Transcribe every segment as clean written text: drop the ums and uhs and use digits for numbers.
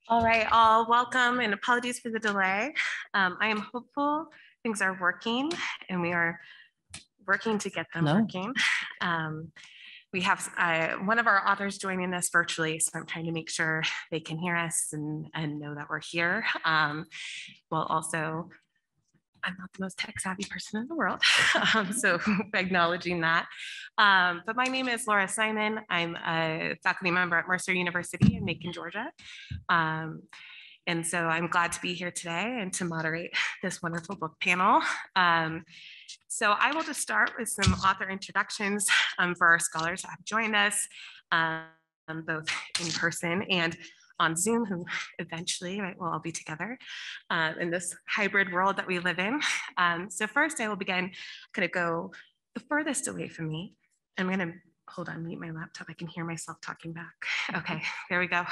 All right, all welcome and apologies for the delay. I am hopeful things are working and we are working to get them working. We have one of our authors joining us virtually, so I'm trying to make sure they can hear us and know that we're here. While also, I'm not the most tech savvy person in the world, so acknowledging that. But my name is Laura Simon. I'm a faculty member at Mercer University in Macon, Georgia. And so I'm glad to be here today and to moderate this wonderful book panel. So I will just start with some author introductions for our scholars that have joined us, both in person and on Zoom, who eventually we'll all be together in this hybrid world that we live in. So first I will begin, kind of go the furthest away from me. I'm gonna, hold on, mute my laptop. I can hear myself talking back. Okay, there we go.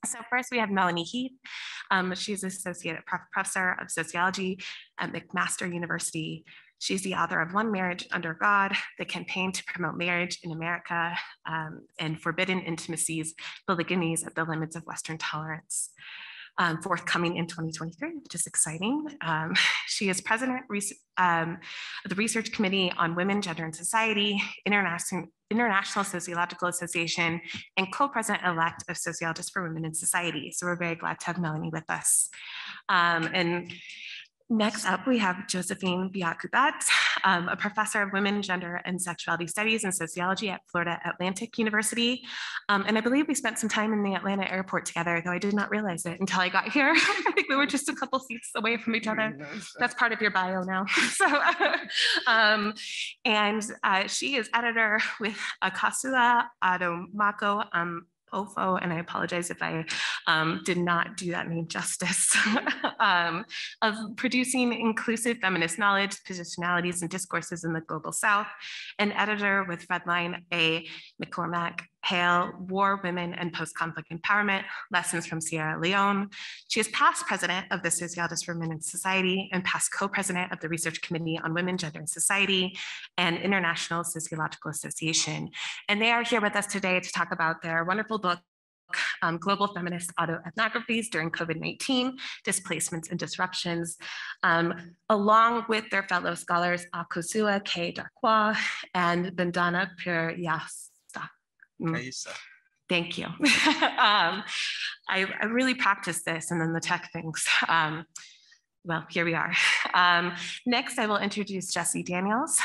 So first we have Melanie Heath. She's Associate Professor of Sociology at McMaster University. She's the author of One Marriage Under God, The Campaign to Promote Marriage in America, and Forbidden Intimacies, Polygamies at the Limits of Western Tolerance. Forthcoming in 2023, which is exciting. She is president of the Research Committee on Women, Gender, and Society, International Sociological Association, and co-president-elect of Sociologists for Women in Society. So we're very glad to have Melanie with us. And next up, we have Josephine Beoku-Betts, a professor of women, gender, and sexuality studies and sociology at Florida Atlantic University. And I believe we spent some time in the Atlanta airport together, though I did not realize it until I got here. I think we were just a couple seats away from each other. That's part of your bio now. So, she is editor with Akosuah, Adomako, Ofo, and I apologize if I did not do that name justice, of producing inclusive feminist knowledge, positionalities, and discourses in the global South, and editor with Redline A. McCormack, Hale, War, Women, and Post-Conflict Empowerment, Lessons from Sierra Leone. She is past president of the Sociologists for Women in Society and past co-president of the Research Committee on Women, Gender, and Society and International Sociological Association. And they are here with us today to talk about their wonderful book, Global Feminist Autoethnographies During COVID-19, Displacements and Disruptions, along with their fellow scholars, Akosuah K. Darkwah and Bandana Purkayastha. Thank you. I really practiced this and then the tech things. Well, here we are. Next, I will introduce Jessie Daniels.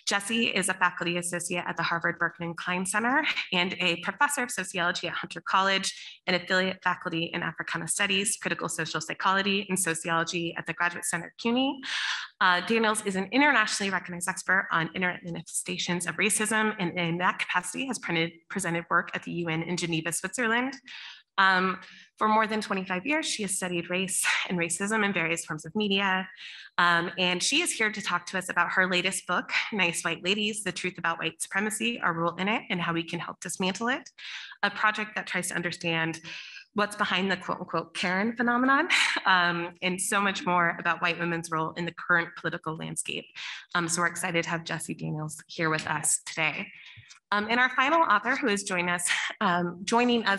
Jessie is a faculty associate at the Harvard Berkman Klein Center and a professor of sociology at Hunter College and affiliate faculty in Africana Studies, Critical Social Psychology, and Sociology at the Graduate Center CUNY. Daniels is an internationally recognized expert on internet manifestations of racism, and in that capacity has presented work at the UN in Geneva, Switzerland. For more than 25 years, she has studied race and racism in various forms of media. And she is here to talk to us about her latest book, Nice White Ladies, The Truth About White Supremacy, Our Role in It, and How We Can Help Dismantle It, a project that tries to understand what's behind the quote unquote Karen phenomenon, and so much more about white women's role in the current political landscape. So we're excited to have Jessie Daniels here with us today. And our final author who is joining us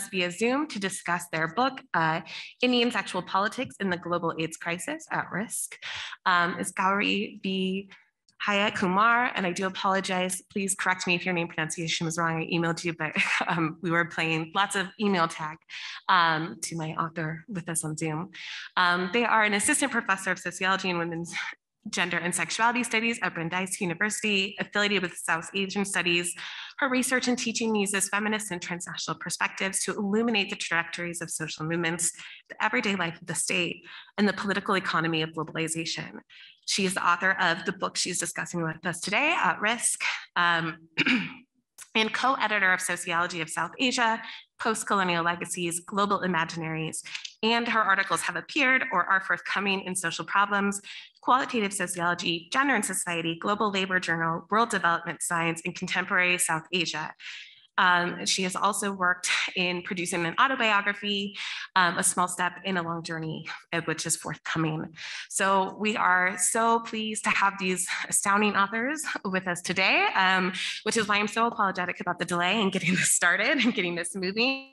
via Zoom to discuss their book, Indian Sexual Politics in the Global AIDS Crisis at Risk, is Gowri Vijayakumar, and I do apologize. Please correct me if your name pronunciation was wrong. I emailed you, but we were playing lots of email tag to my author with us on Zoom. They are an assistant professor of sociology and women's gender and sexuality studies at Brandeis University, affiliated with South Asian studies. Her research and teaching uses feminist and transnational perspectives to illuminate the trajectories of social movements, the everyday life of the state, and the political economy of globalization. She is the author of the book she's discussing with us today, At Risk, and co-editor of Sociology of South Asia, Post-Colonial Legacies, Global Imaginaries, and her articles have appeared or are forthcoming in Social Problems, Qualitative Sociology, Gender and Society, Global Labor Journal, World Development Science, and Contemporary South Asia. She has also worked in producing an autobiography, A Small Step in a Long Journey, which is forthcoming. So we are so pleased to have these astounding authors with us today, which is why I'm so apologetic about the delay in getting this started and getting this moving.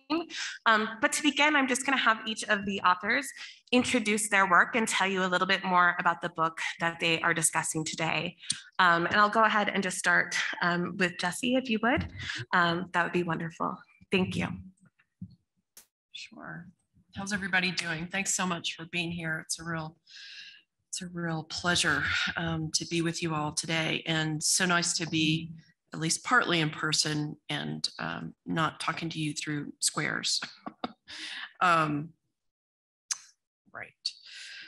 But to begin, I'm just going to have each of the authors introduce their work and tell you a little bit more about the book that they are discussing today. And I'll go ahead and just start with Jessie, if you would. That would be wonderful. Thank you. Sure. How's everybody doing? Thanks so much for being here. It's a real pleasure to be with you all today, and so nice to be at least partly in person and not talking to you through squares. Right.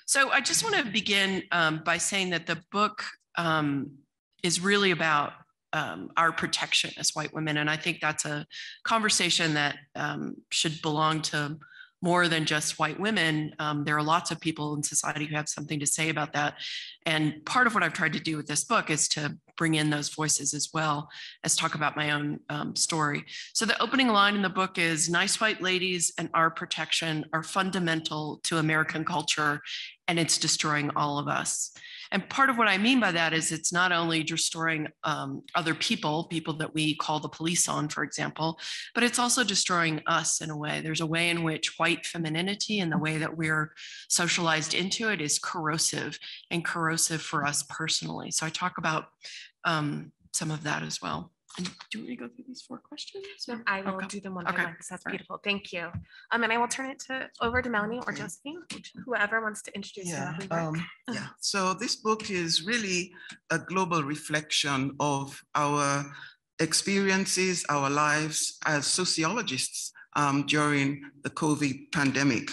So I just want to begin by saying that the book is really about our protection as white women. And I think that's a conversation that should belong to more than just white women. There are lots of people in society who have something to say about that. And part of what I've tried to do with this book is to bring in those voices as well as talk about my own story. So the opening line in the book is, "Nice white ladies and our protection are fundamental to American culture, and it's destroying all of us." And part of what I mean by that is it's not only destroying other people that we call the police on, for example, but it's also destroying us in a way. There's a way in which white femininity and the way that we're socialized into it is corrosive, and corrosive for us personally. So I talk about some of that as well. And do you want me to go through these 4 questions? No, I will do them one by one, because that's beautiful. Thank you. And I will turn it over to Melanie or Josephine, whoever wants to introduce you. So this book is really a global reflection of our experiences, our lives as sociologists during the COVID pandemic,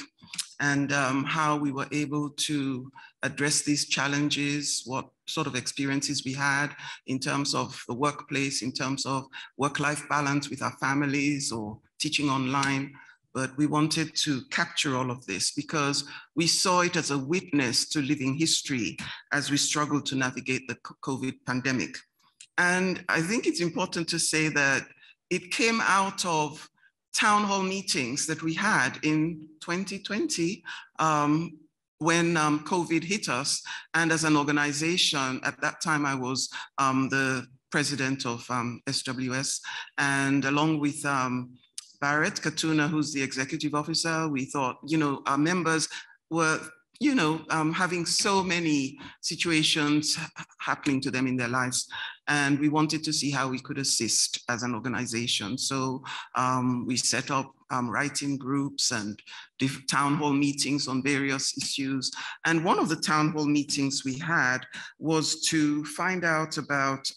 and how we were able to address these challenges, what sort of experiences we had in terms of the workplace, in terms of work-life balance with our families or teaching online. But we wanted to capture all of this because we saw it as a witness to living history as we struggled to navigate the COVID pandemic. And I think it's important to say that it came out of town hall meetings that we had in 2020 when COVID hit us. And as an organization, at that time, I was the president of SWS, and along with Barrett Katuna, who's the executive officer, we thought, our members were, having so many situations happening to them in their lives. And we wanted to see how we could assist as an organization. So we set up writing groups and town hall meetings on various issues. And one of the town hall meetings we had was to find out about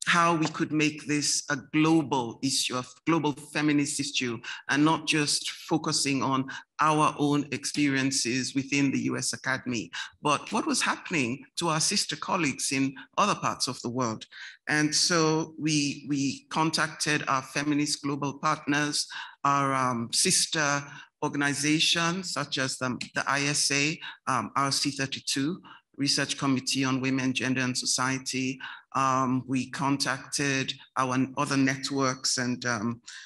how we could make this a global issue, a global feminist issue, and not just focusing on our own experiences within the US Academy, but what was happening to our sister colleagues in other parts of the world. And so we contacted our feminist global partners, our sister organizations, such as the ISA, RC32, Research Committee on Women, Gender and Society. We contacted our other networks and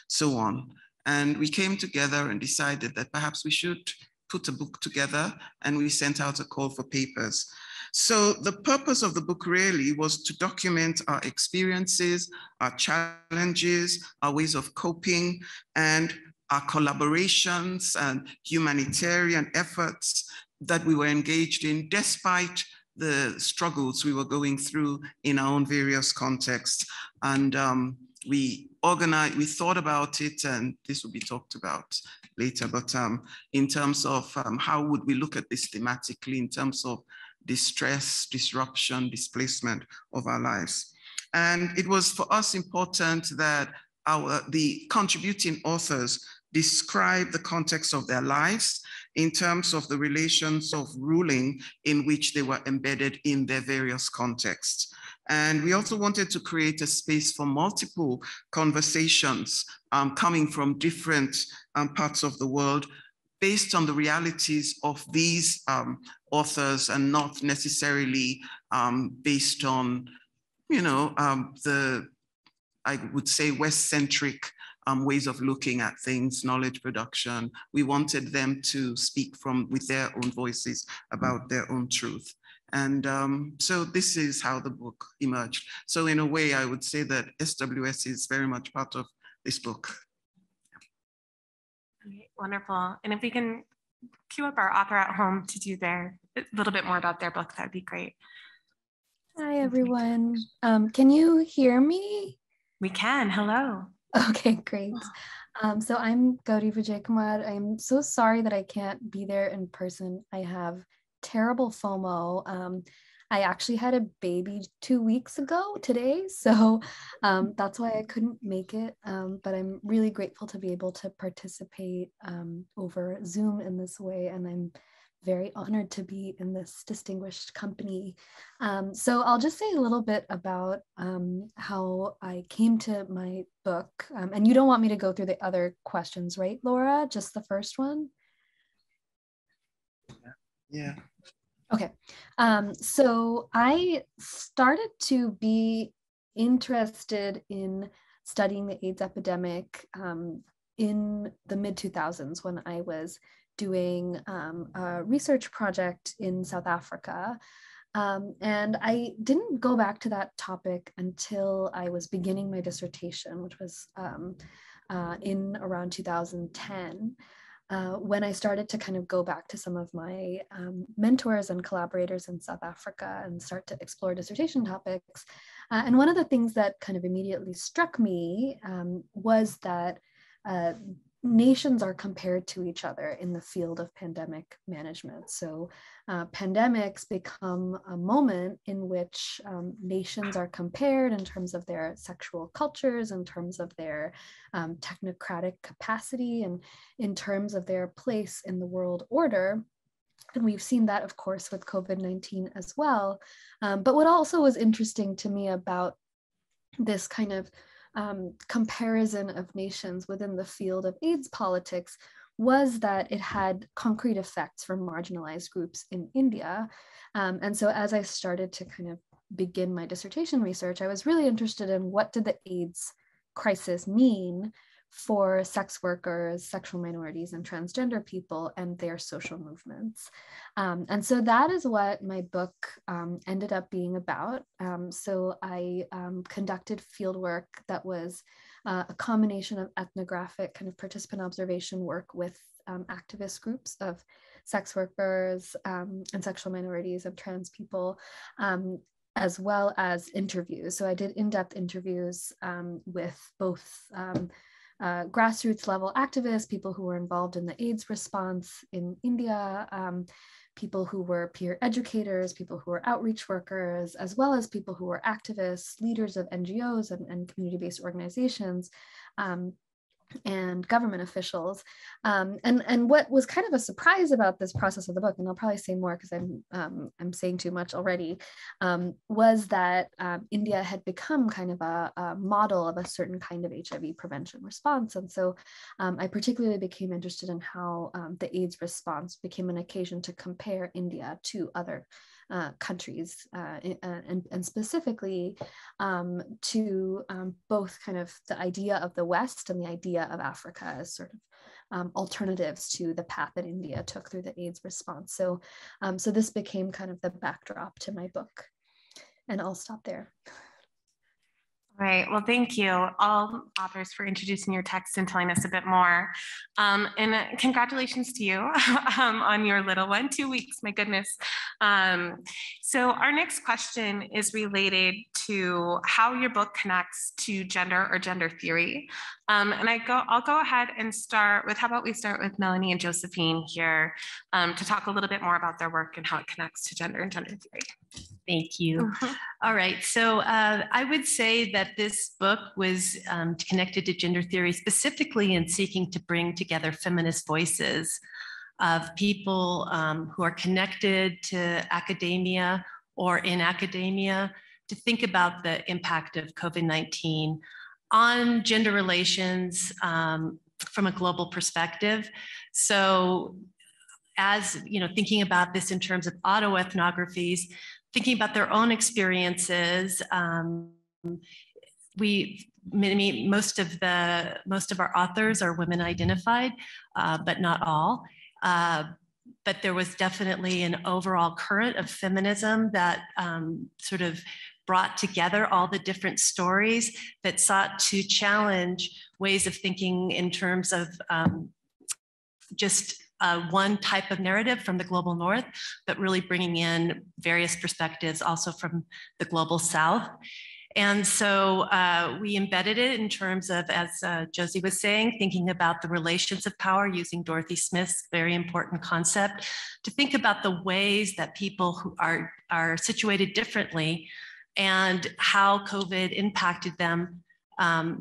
so on. And we came together and decided that perhaps we should put a book together, and we sent out a call for papers. So the purpose of the book really was to document our experiences, our challenges, our ways of coping, and our collaborations and humanitarian efforts that we were engaged in despite the struggles we were going through in our own various contexts. And we thought about it, and this will be talked about later, but in terms of how would we look at this thematically in terms of distress, disruption, displacement of our lives. And it was for us important that the contributing authors describe the context of their lives in terms of the relations of ruling in which they were embedded in their various contexts. And we also wanted to create a space for multiple conversations coming from different parts of the world based on the realities of these authors, and not necessarily based on, I would say, West-centric ways of looking at things, knowledge production. We wanted them to speak with their own voices about their own truth. And so this is how the book emerged. So in a way, I would say that SWS is very much part of this book. Wonderful. And if we can cue up our author at home to do a little bit more about their book, that'd be great. Hi, everyone. Can you hear me? We can. Hello. Okay, great. So I'm Gowri Vijayakumar. I'm so sorry that I can't be there in person. I have terrible FOMO. I actually had a baby 2 weeks ago today, so that's why I couldn't make it. But I'm really grateful to be able to participate over Zoom in this way, and I'm very honored to be in this distinguished company. So I'll just say a little bit about how I came to my book. And you don't want me to go through the other questions, right, Laura? Just the first one? Yeah. Okay. So I started to be interested in studying the AIDS epidemic in the mid-2000s when I was doing a research project in South Africa. And I didn't go back to that topic until I was beginning my dissertation, which was in around 2010, when I started to kind of go back to some of my mentors and collaborators in South Africa and start to explore dissertation topics. And one of the things that kind of immediately struck me was that nations are compared to each other in the field of pandemic management. So pandemics become a moment in which nations are compared in terms of their sexual cultures, in terms of their technocratic capacity, and in terms of their place in the world order. And we've seen that, of course, with COVID-19 as well. But what also was interesting to me about this kind of comparison of nations within the field of AIDS politics was that it had concrete effects for marginalized groups in India. And so as I started to kind of begin my dissertation research, I was really interested in what did the AIDS crisis mean for sex workers, sexual minorities, and transgender people and their social movements. And so that is what my book ended up being about. So I conducted fieldwork that was a combination of ethnographic kind of participant observation work with activist groups of sex workers and sexual minorities and trans people, as well as interviews. So I did in-depth interviews with both grassroots level activists, people who were involved in the AIDS response in India, people who were peer educators, people who were outreach workers, as well as people who were activists, leaders of NGOs and community-based organizations, and government officials. And what was kind of a surprise about this process of the book, and I'll probably say more because I'm saying too much already, was that India had become kind of a model of a certain kind of HIV prevention response. And so I particularly became interested in how the AIDS response became an occasion to compare India to other countries, and specifically to both kind of the idea of the West and the idea of Africa as sort of alternatives to the path that India took through the AIDS response. So, so this became kind of the backdrop to my book, and I'll stop there. Right. Well, thank you all authors for introducing your text and telling us a bit more. And congratulations to you on your little one, 2 weeks, my goodness. So our next question is related to how your book connects to gender or gender theory. And I'll go ahead and start with, how about we start with Melanie and Josephine here to talk a little bit more about their work and how it connects to gender and gender theory. Thank you. All right, so I would say that this book was connected to gender theory specifically in seeking to bring together feminist voices of people who are connected to academia or in academia to think about the impact of COVID-19 on gender relations from a global perspective. So as thinking about this in terms of autoethnographies, thinking about their own experiences, most of our authors are women identified, but not all. But there was definitely an overall current of feminism that sort of brought together all the different stories that sought to challenge ways of thinking in terms of just one type of narrative from the global north, but really bringing in various perspectives also from the global south. And so we embedded it in terms of, as Josie was saying, thinking about the relations of power using Dorothy Smith's very important concept to think about the ways that people who are situated differently and how COVID impacted them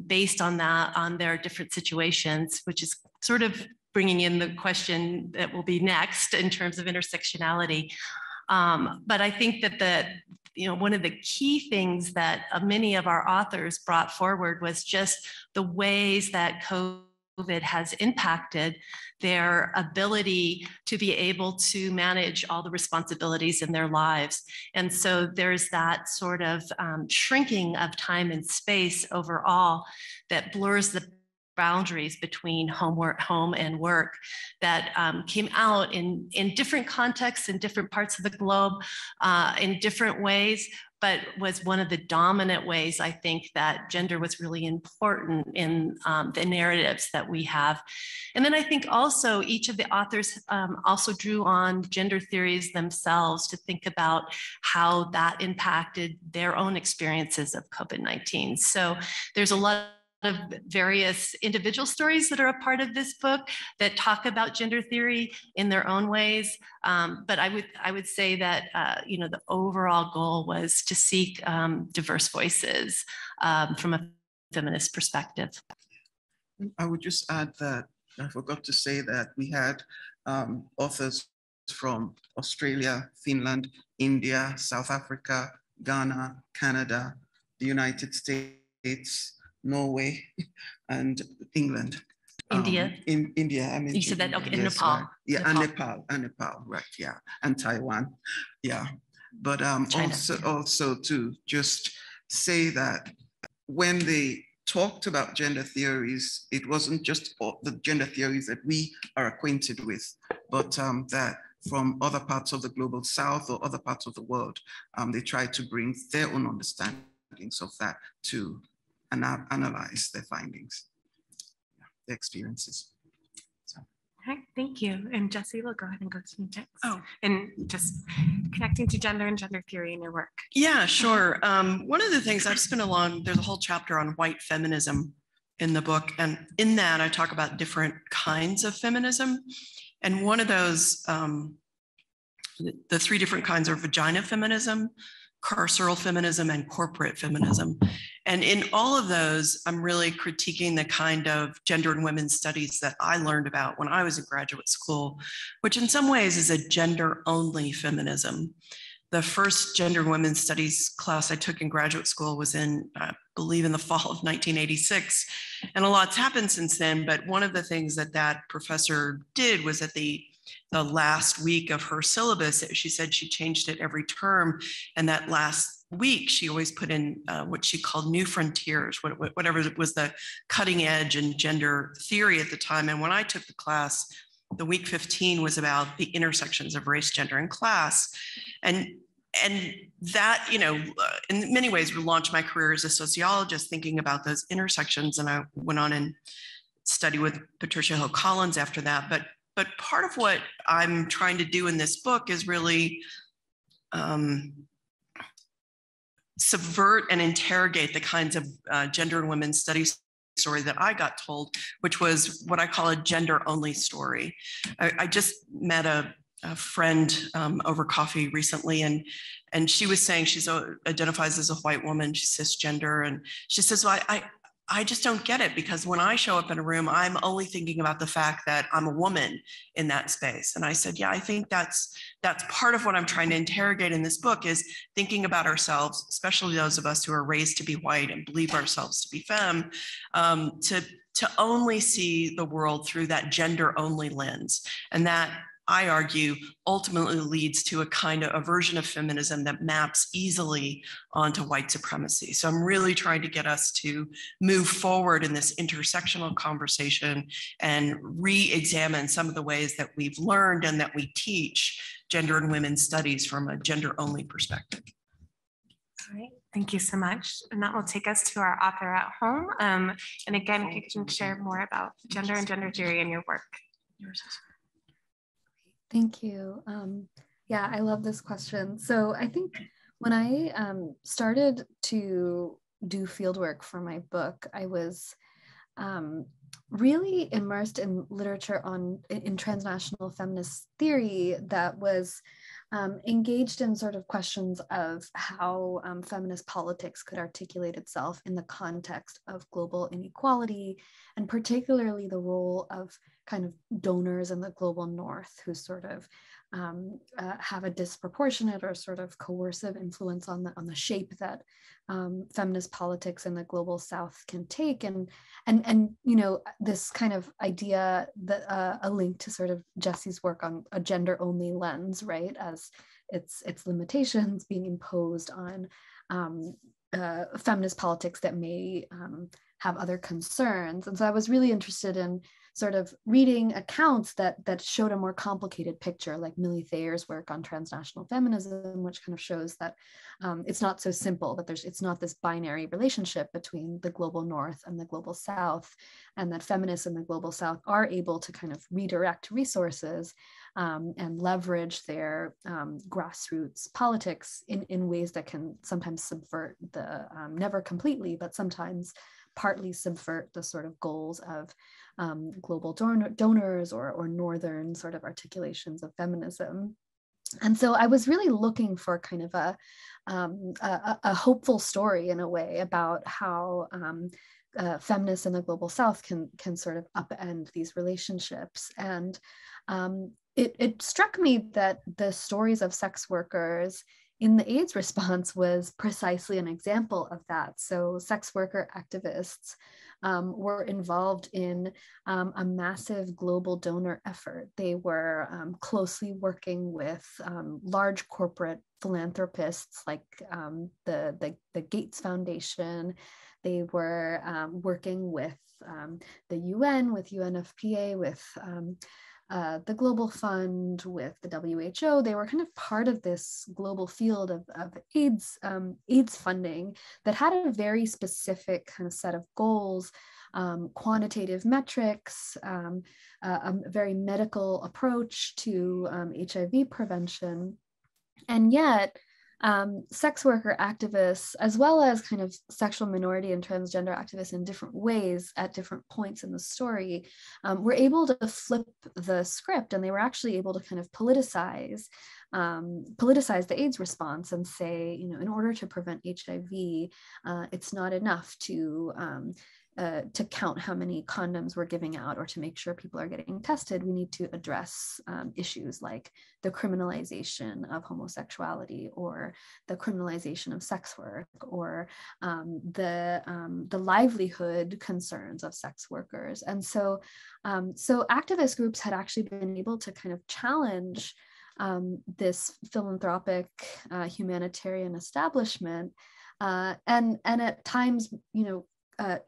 based on that, on their different situations, which is sort of bringing in the question that will be next in terms of intersectionality. But I think that one of the key things that many of our authors brought forward was just the ways that COVID has impacted their ability to be able to manage all the responsibilities in their lives. And so there's that sort of shrinking of time and space overall that blurs the boundaries between home and work that came out in different contexts in different parts of the globe in different ways, but was one of the dominant ways I think that gender was really important in the narratives that we have. And then I think also each of the authors also drew on gender theories themselves to think about how that impacted their own experiences of COVID-19. So there's a lot of various individual stories that are a part of this book that talk about gender theory in their own ways. But I would say that the overall goal was to seek diverse voices from a feminist perspective. I would just add that I forgot to say that we had authors from Australia, Finland, India, South Africa, Ghana, Canada, the United States, Norway, and England. India. In India, I mean. You said that, okay, in yes, Nepal. right. Yeah, Nepal. And Nepal, right, yeah, and Taiwan, yeah. But also to just say that when they talked about gender theories, it wasn't just the gender theories that we are acquainted with, but that from other parts of the global south or other parts of the world, they tried to bring their own understandings of that to and analyze their findings, their experiences. So. All right, thank you. And Jessie, we'll go ahead and go to you next. Oh. And just connecting to gender and gender theory in your work. Yeah, sure. One of the things I've spent there's a whole chapter on white feminism in the book. And in that I talk about different kinds of feminism. And one of those, the three different kinds are vagina feminism, carceral feminism, and corporate feminism. And in all of those, I'm really critiquing the kind of gender and women's studies that I learned about when I was in graduate school, which in some ways is a gender-only feminism. The first gender and women's studies class I took in graduate school was in, I believe, in the fall of 1986. And a lot's happened since then, but one of the things that professor did was at the last week of her syllabus, she said she changed it every term. And that last week, she always put in what she called new frontiers, whatever was the cutting edge in gender theory at the time. And when I took the class, the week 15 was about the intersections of race, gender, and class. And that, in many ways, launched my career as a sociologist, thinking about those intersections. And I went on and studied with Patricia Hill Collins after that. But part of what I'm trying to do in this book is really subvert and interrogate the kinds of gender and women's studies story that I got told, which was what I call a gender-only story. I just met a friend over coffee recently, and she was saying she identifies as a white woman, she's cisgender, and she says, well, I just don't get it, because when I show up in a room, I'm only thinking about the fact that I'm a woman in that space. And I said, yeah, I think that's part of what I'm trying to interrogate in this book, is thinking about ourselves, especially those of us who are raised to be white and believe ourselves to be femme, to only see the world through that gender only lens. And that I argue, ultimately leads to a kind of a version of feminism that maps easily onto white supremacy. So I'm really trying to get us to move forward in this intersectional conversation and re-examine some of the ways that we've learned and that we teach gender and women's studies from a gender-only perspective. All right, thank you so much. And that will take us to our author at home. And again, if you can share more about gender and gender theory in your work. Thank you. Yeah, I love this question. So I think when I started to do fieldwork for my book, I was really immersed in literature in transnational feminist theory that was engaged in sort of questions of how feminist politics could articulate itself in the context of global inequality, and particularly the role of kind of donors in the global north who sort of have a disproportionate or sort of coercive influence on the shape that feminist politics in the global south can take, and you know, this kind of idea that a link to sort of Jessie's work on a gender-only lens, right, as its limitations being imposed on feminist politics that may have other concerns. And so I was really interested in sort of reading accounts that showed a more complicated picture, like Millie Thayer's work on transnational feminism, which kind of shows that it's not so simple, that it's not this binary relationship between the global north and the global south, and that feminists in the global south are able to kind of redirect resources and leverage their grassroots politics in ways that can sometimes subvert the, never completely, but sometimes partly subvert the sort of goals of global donors or northern sort of articulations of feminism. And so I was really looking for kind of a hopeful story in a way about how feminists in the global south can sort of upend these relationships. And it struck me that the stories of sex workers in the AIDS response was precisely an example of that. So sex worker activists were involved in a massive global donor effort. They were closely working with large corporate philanthropists like the Gates Foundation. They were working with the UN, with UNFPA, with the Global Fund, with the WHO. They were kind of part of this global field of AIDS funding that had a very specific kind of set of goals, quantitative metrics, a very medical approach to HIV prevention. And yet, sex worker activists, as well as kind of sexual minority and transgender activists in different ways at different points in the story, were able to flip the script, and they were actually able to kind of politicize the AIDS response and say, you know, in order to prevent HIV, it's not enough to count how many condoms we're giving out or to make sure people are getting tested. We need to address issues like the criminalization of homosexuality, or the criminalization of sex work, or the livelihood concerns of sex workers. And so activist groups had actually been able to kind of challenge this philanthropic humanitarian establishment, and at times, you know,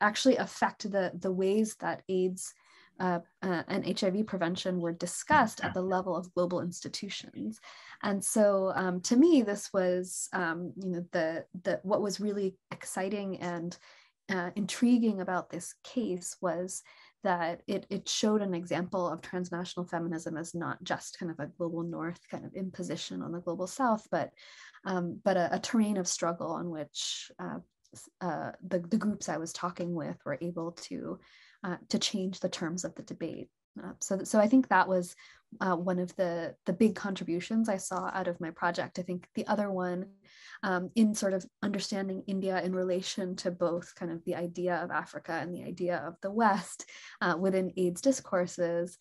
actually affect the ways that AIDS and HIV prevention were discussed at the level of global institutions. And so to me, this was, you know, what was really exciting and intriguing about this case was that it showed an example of transnational feminism as not just kind of a global north kind of imposition on the global south, but a terrain of struggle on which the groups I was talking with were able to change the terms of the debate. So I think that was one of the big contributions I saw out of my project. I think the other one, in sort of understanding India in relation to both kind of the idea of Africa and the idea of the West within AIDS discourses,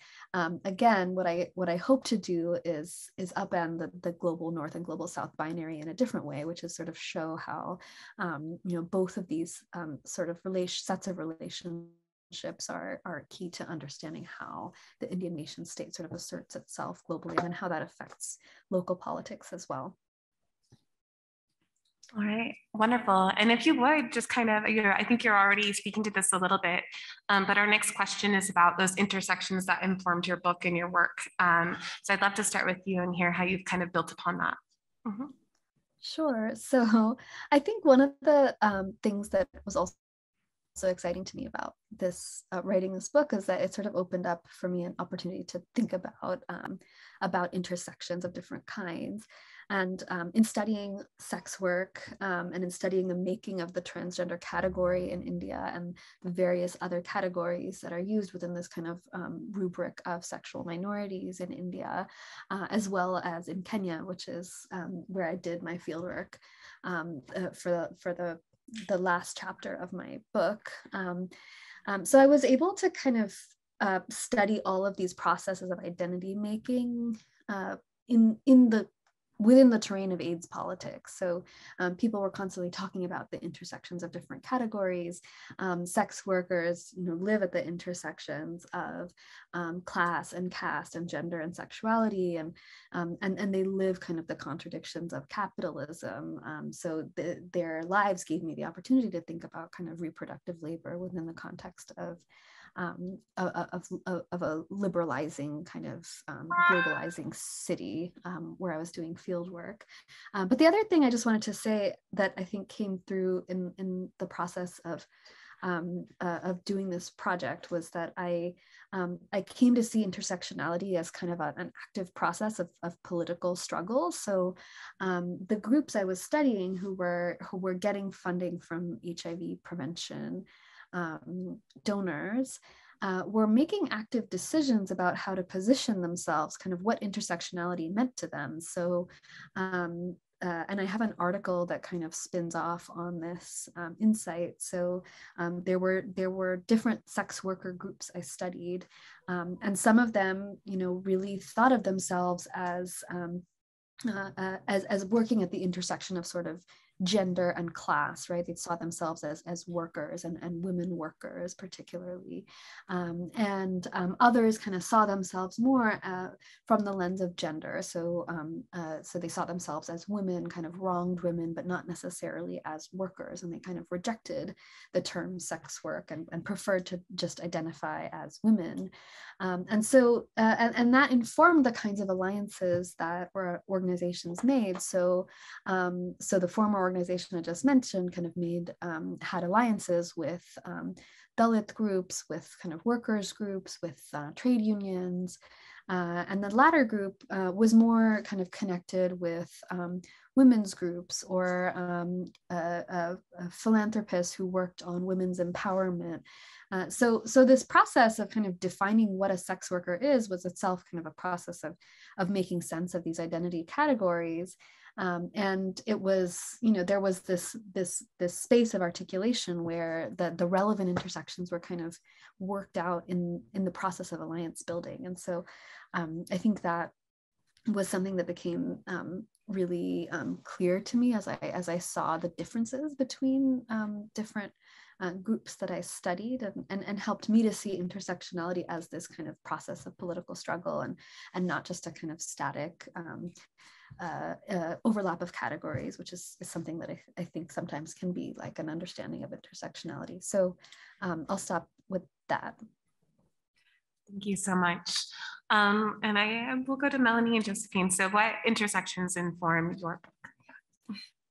again, what I hope to do is upend the global North and global South binary in a different way, which is sort of show how you know, both of these sort of sets of relations are key to understanding how the Indian nation state sort of asserts itself globally, and then how that affects local politics as well. All right, wonderful. And if you would just kind of, I think you're already speaking to this a little bit, but our next question is about those intersections that informed your book and your work. So I'd love to start with you and hear how you've kind of built upon that. Mm-hmm. Sure. So I think one of the things that was also so exciting to me about this writing this book is that it sort of opened up for me an opportunity to think about intersections of different kinds. And in studying sex work and in studying the making of the transgender category in India and various other categories that are used within this kind of rubric of sexual minorities in India, as well as in Kenya, which is where I did my fieldwork for the last chapter of my book. So I was able to kind of study all of these processes of identity making within the terrain of AIDS politics. So people were constantly talking about the intersections of different categories. Sex workers, live at the intersections of class and caste and gender and sexuality, and they live kind of the contradictions of capitalism. So their lives gave me the opportunity to think about kind of reproductive labor within the context of a liberalizing kind of globalizing city where I was doing field work. But the other thing I just wanted to say that I think came through in the process of doing this project was that I came to see intersectionality as kind of an active process of political struggle. So the groups I was studying who were getting funding from HIV prevention donors were making active decisions about how to position themselves, kind of what intersectionality meant to them. So, and I have an article that kind of spins off on this insight. So there were different sex worker groups I studied, and some of them, really thought of themselves as working at the intersection of sort of gender and class, right? They saw themselves as workers and women workers particularly. And others kind of saw themselves more from the lens of gender. So, so they saw themselves as women, kind of wronged women, but not necessarily as workers. And they kind of rejected the term sex work and preferred to just identify as women. And so, and that informed the kinds of alliances that organizations made. So, so the former organization I just mentioned kind of had alliances with Dalit groups, with kind of workers groups, with trade unions. And the latter group was more kind of connected with women's groups or philanthropists who worked on women's empowerment. So this process of kind of defining what a sex worker is was itself kind of a process of making sense of these identity categories. And it was, there was this space of articulation where the relevant intersections were kind of worked out in the process of alliance building. And so I think that was something that became really clear to me as I saw the differences between different groups that I studied and helped me to see intersectionality as this kind of process of political struggle and not just a kind of static overlap of categories, which is something that I think sometimes can be like an understanding of intersectionality. So I'll stop with that. Thank you so much. And I will go to Melanie and Josephine. So what intersections inform your book?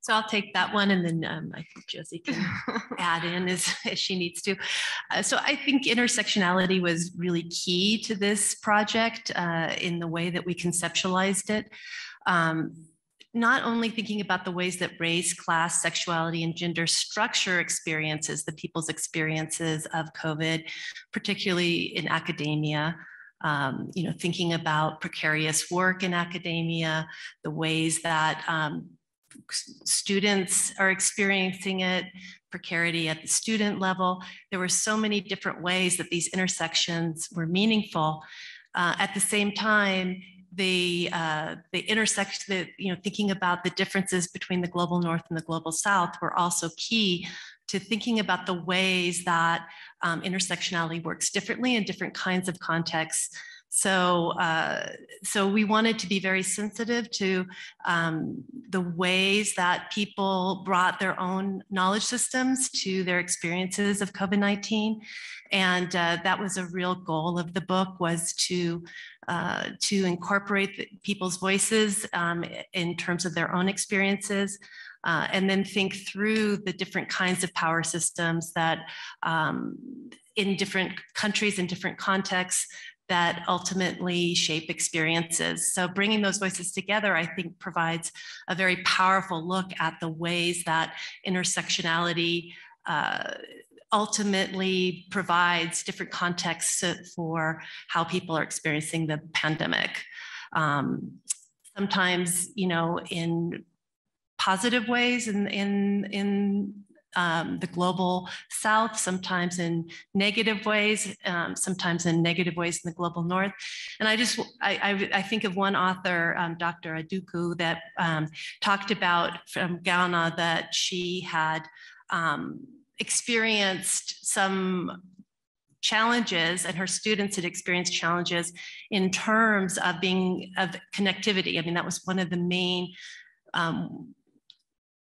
So I'll take that one, and then I think Jessie can add in as she needs to. So I think intersectionality was really key to this project in the way that we conceptualized it. Not only thinking about the ways that race, class, sexuality, and gender structure experiences, the people's experiences of COVID, particularly in academia, thinking about precarious work in academia, the ways that students are experiencing it, precarity at the student level. There were so many different ways that these intersections were meaningful. At the same time, the intersection, thinking about the differences between the global north and the global south were also key to thinking about the ways that intersectionality works differently in different kinds of contexts. So we wanted to be very sensitive to the ways that people brought their own knowledge systems to their experiences of COVID-19. And that was a real goal of the book, was to incorporate people's voices in terms of their own experiences, and then think through the different kinds of power systems that in different countries, in different contexts, that ultimately shape experiences. So bringing those voices together, I think, provides a very powerful look at the ways that intersectionality ultimately provides different contexts for how people are experiencing the pandemic. Sometimes, in positive ways in the global South, sometimes in negative ways, sometimes in negative ways in the global North. And I think of one author, Dr. Aduku, that talked about from Ghana that she had experienced some challenges, and her students had experienced challenges in terms of connectivity. I mean, that was one of the main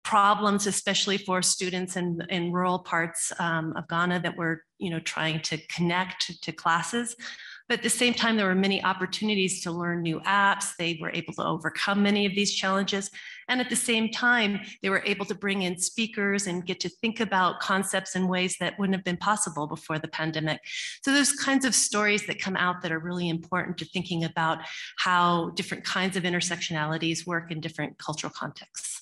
problems, especially for students in rural parts of Ghana that were, trying to connect to classes. But at the same time, there were many opportunities to learn new apps. They were able to overcome many of these challenges. And at the same time, they were able to bring in speakers and get to think about concepts in ways that wouldn't have been possible before the pandemic. So there's kinds of stories that come out that are really important to thinking about how different kinds of intersectionalities work in different cultural contexts.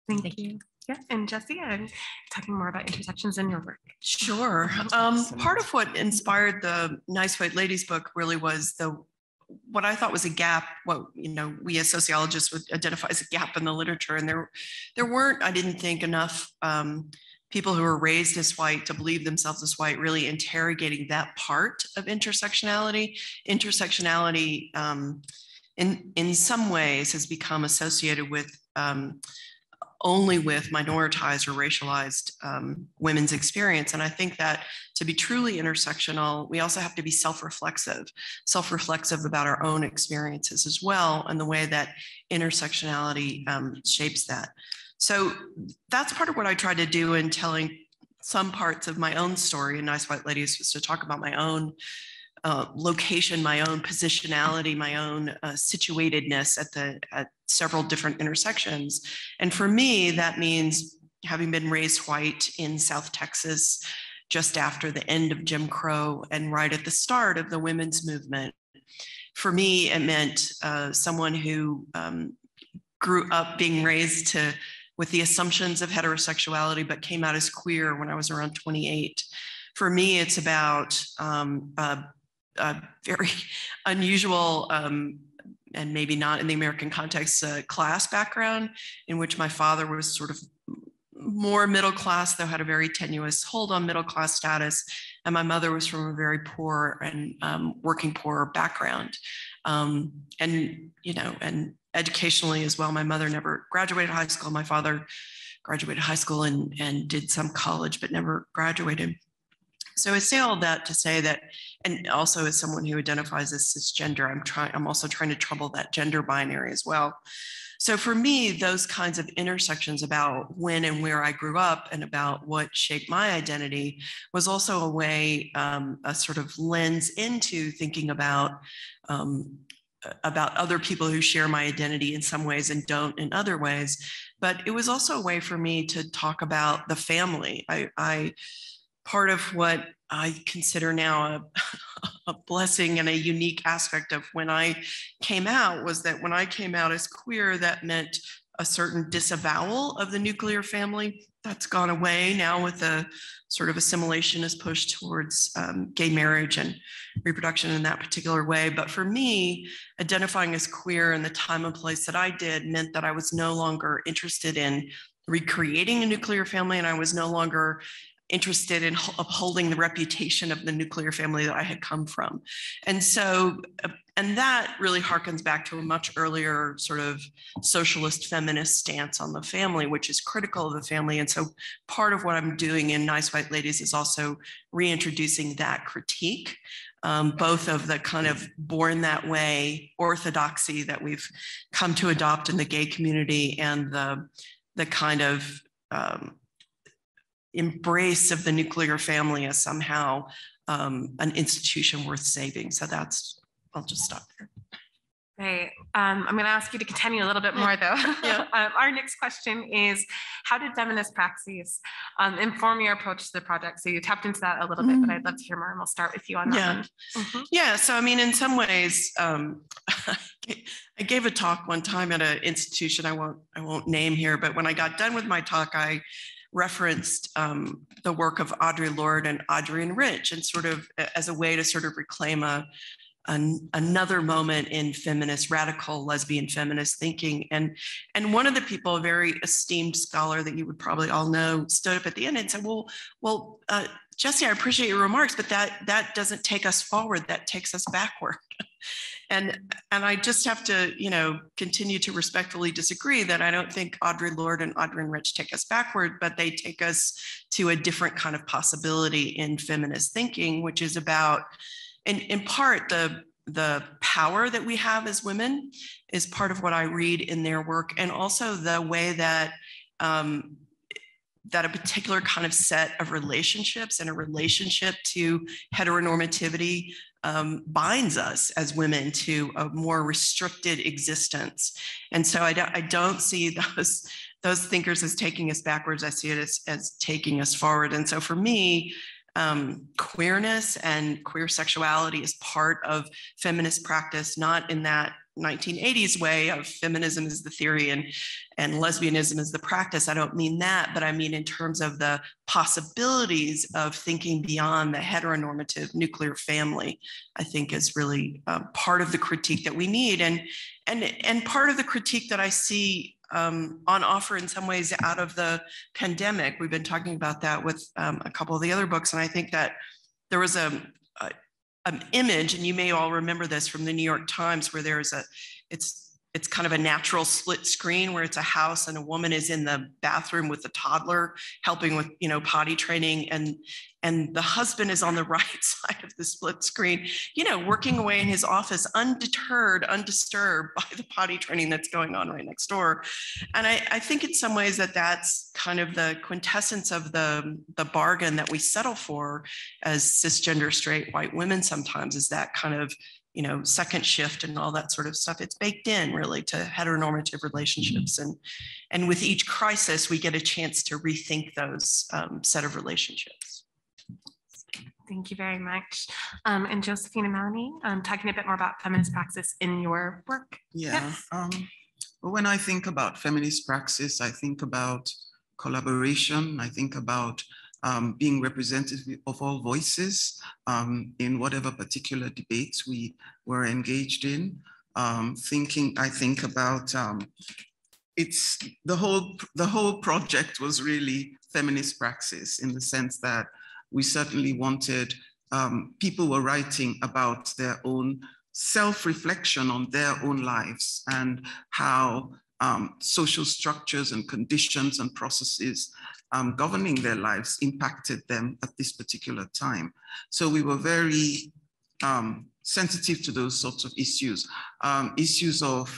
Thank you. Yeah, and Jessie, I'm talking more about intersections in your work. Sure. Part of what inspired the Nice White Ladies book really was what I thought was a gap, what we as sociologists would identify as a gap in the literature. And there weren't, I didn't think, enough people who were raised as white to believe themselves as white really interrogating that part of intersectionality. Intersectionality in some ways has become associated with only with minoritized or racialized women's experience. And I think that to be truly intersectional, we also have to be self-reflexive about our own experiences as well, and the way that intersectionality shapes that. So that's part of what I tried to do in telling some parts of my own story in Nice White Ladies, was to talk about my own location, my own positionality, my own situatedness at several different intersections. And for me, that means having been raised white in South Texas just after the end of Jim Crow and right at the start of the women's movement. For me, it meant someone who grew up being raised with the assumptions of heterosexuality, but came out as queer when I was around 28. For me, it's about a very unusual, and maybe not in the American context, class background, in which my father was sort of more middle class, though had a very tenuous hold on middle class status, and my mother was from a very poor and working poor background, and educationally as well. My mother never graduated high school. My father graduated high school and did some college, but never graduated. So I say all that to say that, and also as someone who identifies as cisgender, I'm also trying to trouble that gender binary as well. So for me, those kinds of intersections about when and where I grew up and about what shaped my identity was also a way, a sort of lens into thinking about other people who share my identity in some ways and don't in other ways. But it was also a way for me to talk about the family. Part of what I consider now a blessing and a unique aspect of when I came out was that when I came out as queer, that meant a certain disavowal of the nuclear family. That's gone away now with a sort of assimilation is pushed towards gay marriage and reproduction in that particular way. But for me, identifying as queer in the time and place that I did meant that I was no longer interested in recreating a nuclear family, and I was no longer interested in upholding the reputation of the nuclear family that I had come from. And so, and that really harkens back to a much earlier sort of socialist feminist stance on the family, which is critical of the family. And so part of what I'm doing in Nice White Ladies is also reintroducing that critique, both of the kind of born that way orthodoxy that we've come to adopt in the gay community, and the kind of embrace of the nuclear family as somehow an institution worth saving. So I'll just stop there. Great. I'm going to ask you to continue a little bit more, though. Yeah. Our next question is, how did feminist praxis inform your approach to the project? So you tapped into that a little bit, but I'd love to hear more, and we'll start with you on that one. Yeah. So, I mean, in some ways, I gave a talk one time at an institution I won't name here, but when I got done with my talk, I referenced the work of Audre Lorde and Adrienne Rich, and sort of as a way to sort of reclaim another moment in feminist, radical lesbian feminist thinking. And one of the people, a very esteemed scholar that you would probably all know, stood up at the end and said, well, Jessie, I appreciate your remarks, but that doesn't take us forward, that takes us backward. And I just have to, continue to respectfully disagree that I don't think Audre Lorde and Adrienne Rich take us backward, but they take us to a different kind of possibility in feminist thinking, which is about, in part, the power that we have as women is part of what I read in their work, and also the way that that a particular kind of set of relationships and a relationship to heteronormativity binds us as women to a more restricted existence. And so I don't see those thinkers as taking us backwards. I see it as taking us forward. And so for me, queerness and queer sexuality is part of feminist practice, not in that 1980s way of feminism is the theory and lesbianism is the practice. I don't mean that, but I mean in terms of the possibilities of thinking beyond the heteronormative nuclear family, I think is really part of the critique that we need, and part of the critique that I see on offer in some ways out of the pandemic. We've been talking about that with a couple of the other books, and I think that there was an image, and you may all remember this from the New York Times, where there's it's kind of a natural split screen where it's a house and a woman is in the bathroom with the toddler helping with potty training, and the husband is on the right side of the split screen, working away in his office, undeterred, undisturbed by the potty training that's going on right next door. And I think in some ways that's kind of the quintessence of the bargain that we settle for as cisgender straight white women sometimes, is that kind of second shift and all that sort of stuff. It's baked in really to heteronormative relationships. And with each crisis, we get a chance to rethink those set of relationships. Thank you very much. And Josephine and Melanie, talking a bit more about feminist praxis in your work. Yeah. Yes. When I think about feminist praxis, I think about collaboration. I think about being representative of all voices in whatever particular debates we were engaged in. I think about it's the whole project was really feminist praxis, in the sense that we certainly wanted, people were writing about their own self-reflection on their own lives and how social structures and conditions and processes governing their lives impacted them at this particular time. So we were very sensitive to those sorts of issues, issues of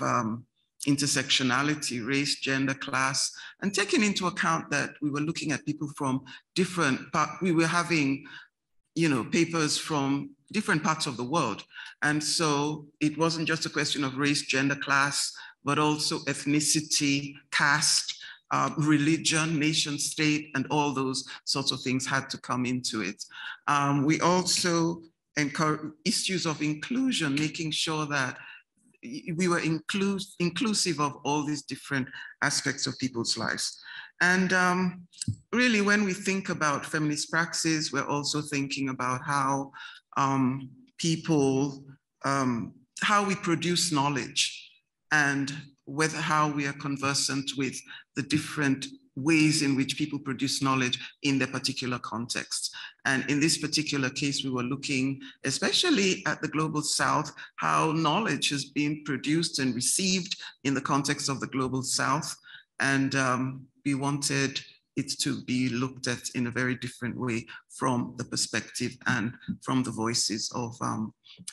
intersectionality, race, gender, class, and taking into account that we were looking at people from different we were having, papers from different parts of the world. And so it wasn't just a question of race, gender, class, but also ethnicity, caste, religion, nation state, and all those sorts of things had to come into it. We also encourage issues of inclusion, making sure that we were inclusive of all these different aspects of people's lives. And really, when we think about feminist praxis, we're also thinking about how how we produce knowledge, and how we are conversant with the different ways in which people produce knowledge in their particular contexts. And in this particular case, we were looking especially at the Global South, how knowledge has been produced and received in the context of the Global South. And we wanted it to be looked at in a very different way from the perspective and from the voices of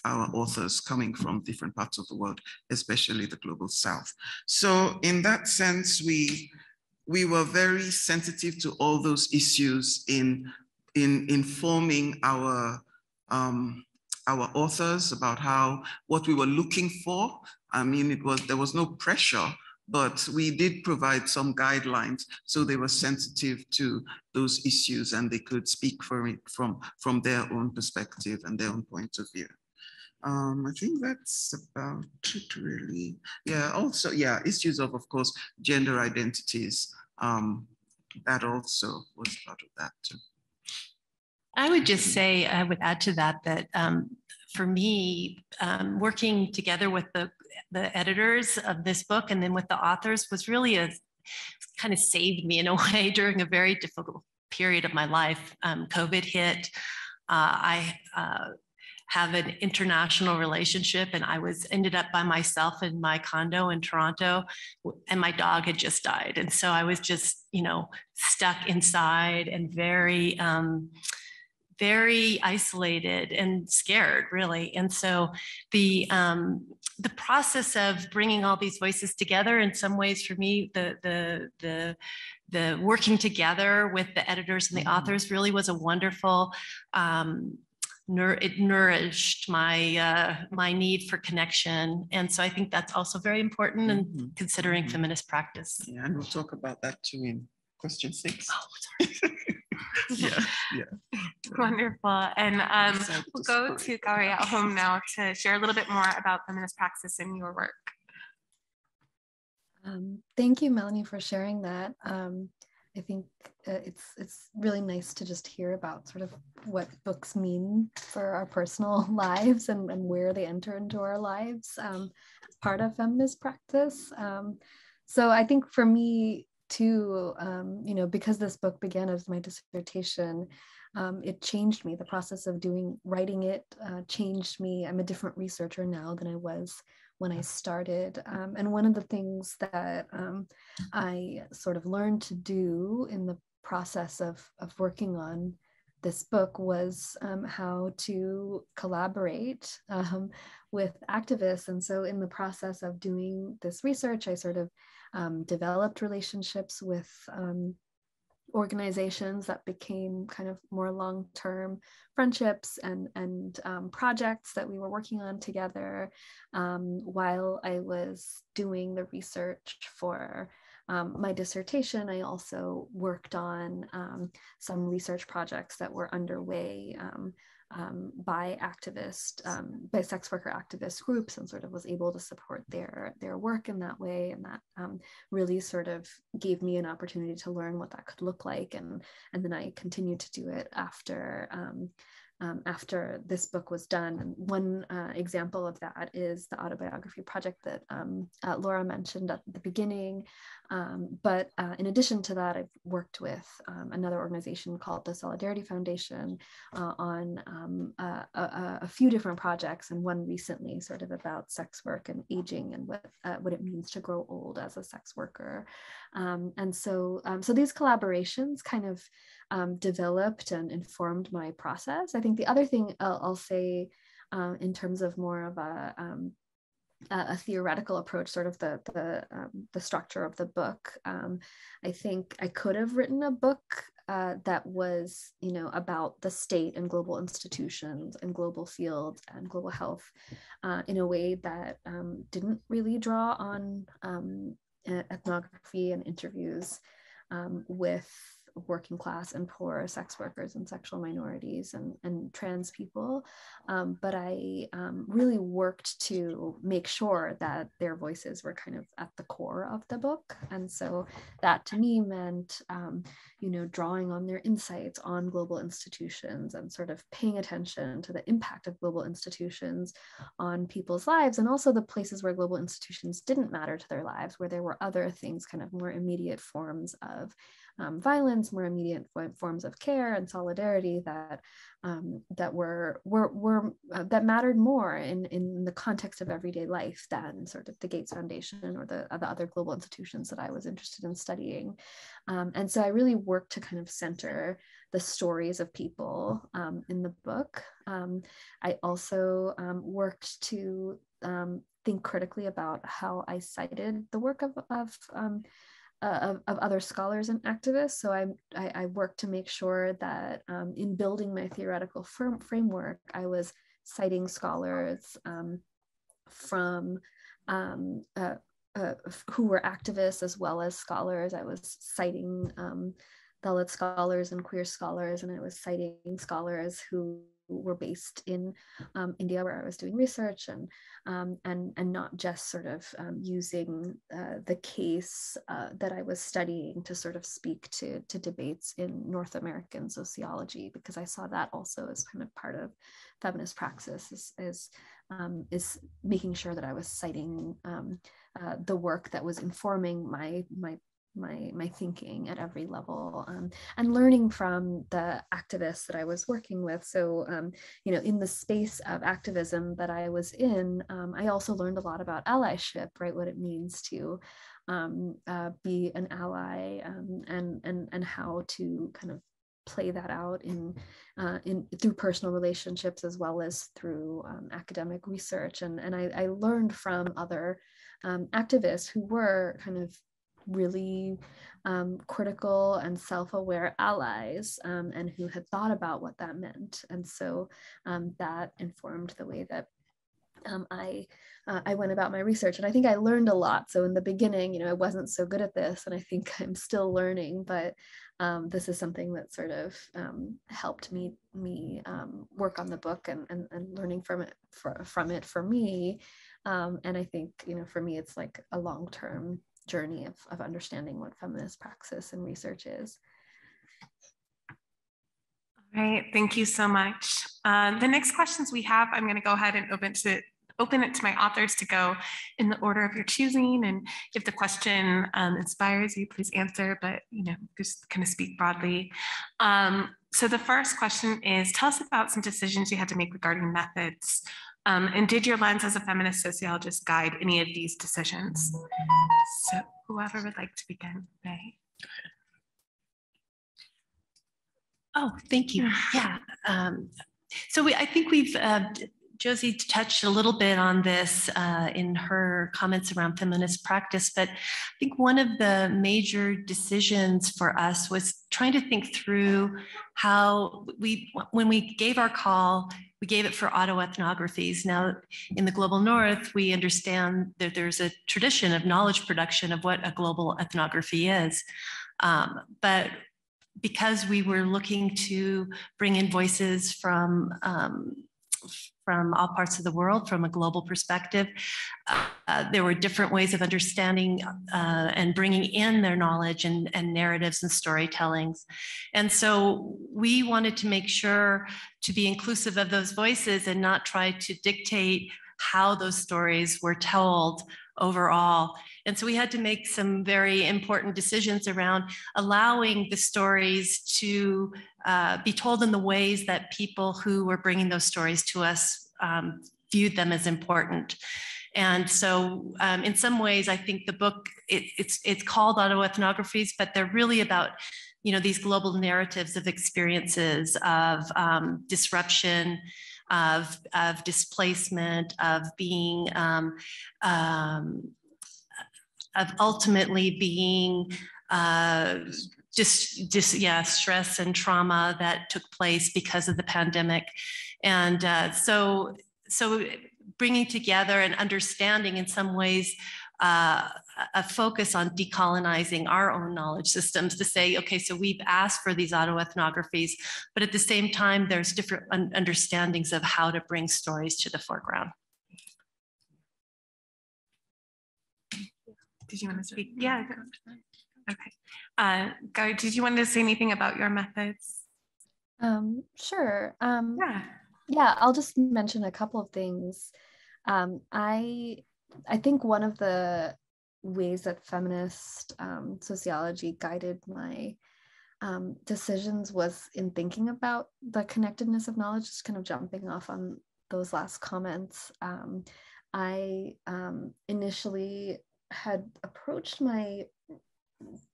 our authors coming from different parts of the world, especially the Global South. So in that sense, we were very sensitive to all those issues in informing our authors about what we were looking for. I mean, there was no pressure, but we did provide some guidelines so they were sensitive to those issues and they could speak for it from their own perspective and their own point of view. I think that's about it, really. Yeah, also, yeah, issues of course, gender identities. That also was part of that too. I would just say, I would add to that, that for me, working together with the editors of this book and then with the authors was really kind of saved me in a way during a very difficult period of my life. COVID hit. I have an international relationship and I ended up by myself in my condo in Toronto and my dog had just died. And so I was just, stuck inside and very, very isolated and scared, really. And so the process of bringing all these voices together, in some ways, for me, the working together with the editors and the authors really was a wonderful. It nourished my need for connection, and so I think that's also very important in considering feminist practice. Yeah, and we'll talk about that too in question 6. Oh, sorry. Yeah. Wonderful. And we'll go to Gowri at home now to share a little bit more about feminist praxis in your work. Thank you, Melanie, for sharing that. I think it's really nice to just hear about sort of what books mean for our personal lives and where they enter into our lives as part of feminist practice. So I think for me too, because this book began as my dissertation, it changed me. The process of writing it changed me. I'm a different researcher now than I was when I started. And one of the things that I sort of learned to do in the process of working on this book was how to collaborate with activists. And so in the process of doing this research, I sort of developed relationships with organizations that became kind of more long-term friendships and projects that we were working on together while I was doing the research for my dissertation. I also worked on some research projects that were underway by sex worker activist groups, and sort of was able to support their work in that way. And that really sort of gave me an opportunity to learn what that could look like. And then I continued to do it after this book was done. And one example of that is the autobiography project that Laura mentioned at the beginning. But in addition to that, I've worked with another organization called the Solidarity Foundation on a few different projects, and one recently sort of about sex work and aging and what it means to grow old as a sex worker. And so these collaborations kind of developed and informed my process. I think the other thing I'll say in terms of more of a theoretical approach, sort of the structure of the book, I think I could have written a book that was, about the state and global institutions and global fields and global health in a way that didn't really draw on ethnography and interviews with working class and poor sex workers and sexual minorities and trans people. But I really worked to make sure that their voices were kind of at the core of the book. And so that to me meant, drawing on their insights on global institutions and sort of paying attention to the impact of global institutions on people's lives, and also the places where global institutions didn't matter to their lives, where there were other things, kind of more immediate forms of violence, more immediate forms of care and solidarity that mattered more in the context of everyday life than sort of the Gates Foundation or the other global institutions that I was interested in studying. And so I really worked to kind of center the stories of people in the book. I also worked to think critically about how I cited the work of other scholars and activists. So I worked to make sure that in building my theoretical framework, I was citing scholars from who were activists as well as scholars. I was citing Dalit scholars and queer scholars, and I was citing scholars who were based in India, where I was doing research, and not just sort of using the case that I was studying to sort of speak to debates in North American sociology, because I saw that also as kind of part of feminist praxis, is making sure that I was citing the work that was informing my thinking at every level, and learning from the activists that I was working with. So, in the space of activism that I was in, I also learned a lot about allyship, right? What it means to be an ally, and how to kind of play that out in through personal relationships as well as through academic research. And I learned from other activists who were kind of really critical and self-aware allies, and who had thought about what that meant. And so that informed the way that I went about my research. And I think I learned a lot. So in the beginning, I wasn't so good at this, and I think I'm still learning, but this is something that sort of helped me work on the book and learning from it for me. And I think, for me, it's like a long-term journey of understanding what feminist praxis and research is. All right, thank you so much. The next questions we have, I'm going to go ahead and open it to my authors to go in the order of your choosing. And if the question inspires you, please answer, but just kind of speak broadly. So the first question is, tell us about some decisions you had to make regarding methods. And did your lens as a feminist sociologist guide any of these decisions? So whoever would like to begin, Ray. Oh, thank you. Yeah. So I think we've, Josie touched a little bit on this in her comments around feminist practice, but I think one of the major decisions for us was trying to think through how when we gave our call, we gave it for autoethnographies. Now, in the global north, we understand that there's a tradition of knowledge production of what a global ethnography is. But because we were looking to bring in voices from all parts of the world from a global perspective, there were different ways of understanding and bringing in their knowledge and narratives and storytellings. And so we wanted to make sure to be inclusive of those voices and not try to dictate how those stories were told overall. And so we had to make some very important decisions around allowing the stories to be told in the ways that people who were bringing those stories to us viewed them as important. And so in some ways, I think the book, it's called Autoethnographies, but they're really about these global narratives of experiences of disruption, of displacement, of being, of ultimately being stress and trauma that took place because of the pandemic. And so bringing together and understanding in some ways a focus on decolonizing our own knowledge systems to say, okay, so we've asked for these autoethnographies, but at the same time, there's different understandings of how to bring stories to the foreground. Did you want to speak? Yeah. Okay. Gowri, did you want to say anything about your methods? Sure. Yeah, I'll just mention a couple of things. I think one of the ways that feminist sociology guided my decisions was in thinking about the connectedness of knowledge, just kind of jumping off on those last comments. I initially had approached my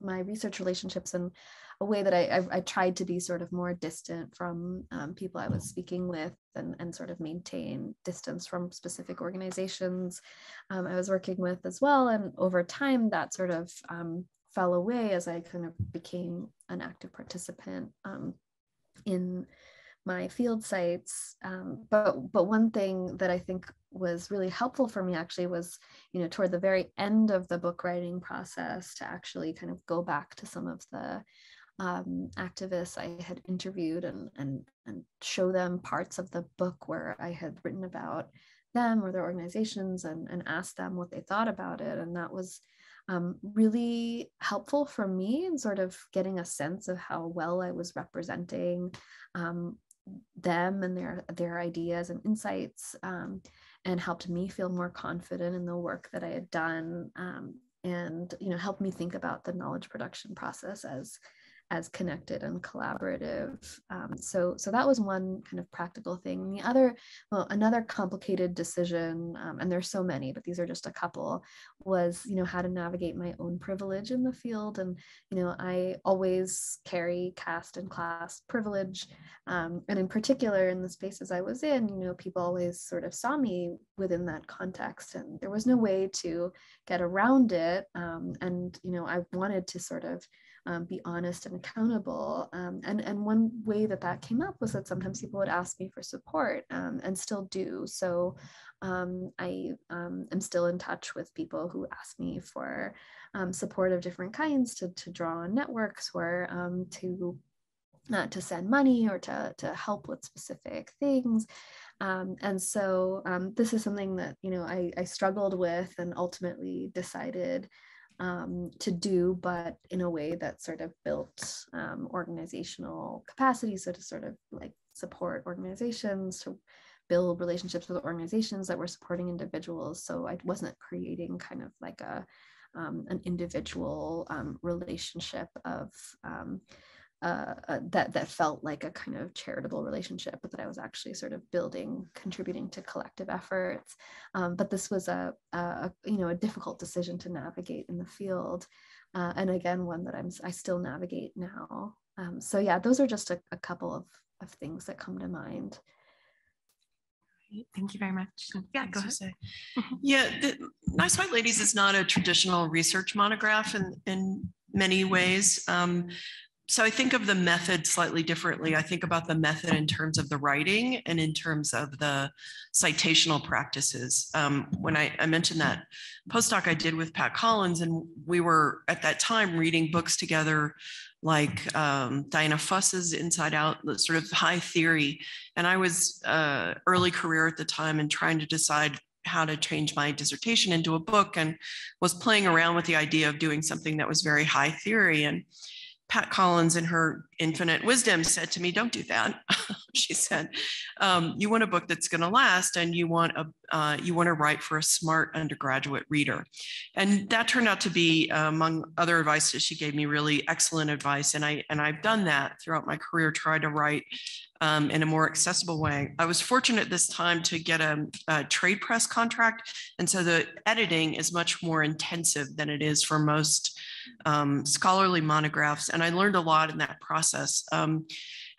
research relationships in a way that I tried to be sort of more distant from people I was speaking with and sort of maintain distance from specific organizations I was working with as well. And over time, that sort of fell away as I kind of became an active participant in my field sites. But one thing that I think was really helpful for me actually was, toward the very end of the book writing process, to actually kind of go back to some of the activists I had interviewed and show them parts of the book where I had written about them or their organizations and ask them what they thought about it. And that was really helpful for me in sort of getting a sense of how well I was representing them and their ideas and insights, and helped me feel more confident in the work that I had done, and helped me think about the knowledge production process as connected and collaborative. So that was one kind of practical thing. The other, another complicated decision, and there's so many, but these are just a couple, was, how to navigate my own privilege in the field. And, I always carry caste and class privilege. And in particular, in the spaces I was in, people always sort of saw me within that context, and there was no way to get around it. And, I wanted to sort of be honest and accountable. And one way that came up was that sometimes people would ask me for support, and still do. So I am still in touch with people who ask me for support of different kinds, to draw on networks, or to send money, or to help with specific things. And so this is something that, I struggled with and ultimately decided to do, but in a way that sort of built organizational capacity. So to sort of like support organizations, to build relationships with organizations that were supporting individuals. So I wasn't creating kind of like an individual relationship of that felt like a kind of charitable relationship, but that I was actually sort of contributing to collective efforts. But this was a difficult decision to navigate in the field, and again, one that I still navigate now. So yeah, those are just a couple of things that come to mind. Thank you very much. Yeah, go ahead. Yeah, Nice White Ladies is not a traditional research monograph in many ways. So I think of the method slightly differently. I think about the method in terms of the writing and in terms of the citational practices. When I mentioned that postdoc I did with Pat Collins, and we were at that time reading books together like Diana Fuss's Inside Out, the sort of high theory. And I was early career at the time and trying to decide how to change my dissertation into a book, and was playing around with the idea of doing something that was very high theory. And Pat Collins, in her infinite wisdom, said to me, "Don't do that." She said, "You want a book that's going to last, and you want to write for a smart undergraduate reader." And that turned out to be, among other advice that she gave me, really excellent advice. And I've done that throughout my career, tried to write in a more accessible way. I was fortunate this time to get a trade press contract, and so the editing is much more intensive than it is for most scholarly monographs, and I learned a lot in that process.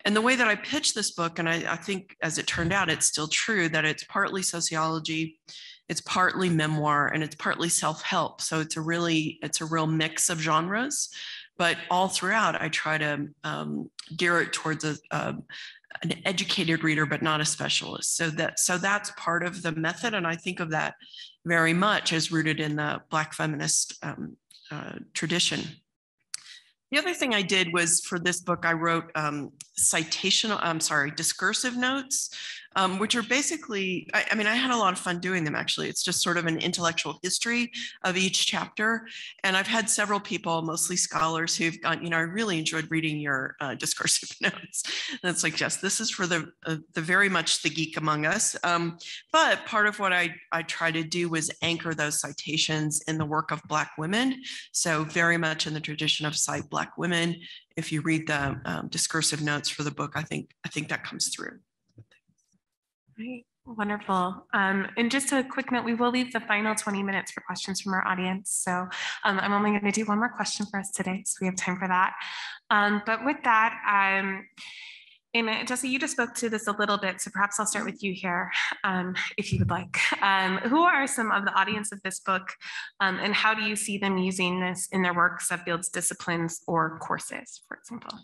And the way that I pitched this book, and I think as it turned out, it's still true, that it's partly sociology, it's partly memoir, and it's partly self-help. So it's a real mix of genres, but all throughout I try to gear it towards an educated reader, but not a specialist. So that's part of the method. And I think of that very much as rooted in the Black feminist tradition. The other thing I did was for this book, I wrote discursive notes, which are basically, I mean, I had a lot of fun doing them actually. It's just sort of an intellectual history of each chapter. And I've had several people, mostly scholars, who've gone, you know, I really enjoyed reading your discursive notes. And it's like, yes, this is for the very much the geek among us. But part of what I try to do was anchor those citations in the work of Black women. So very much in the tradition of cite Black women. If you read the discursive notes for the book, I think that comes through. Right. Wonderful. And just a quick note, we will leave the final 20 minutes for questions from our audience. So I'm only going to do one more question for us today, so we have time for that. But with that, and Jessie, you just spoke to this a little bit, so perhaps I'll start with you here, if you would like. Who are some of the audience of this book, and how do you see them using this in their works of fields, disciplines, or courses, for example?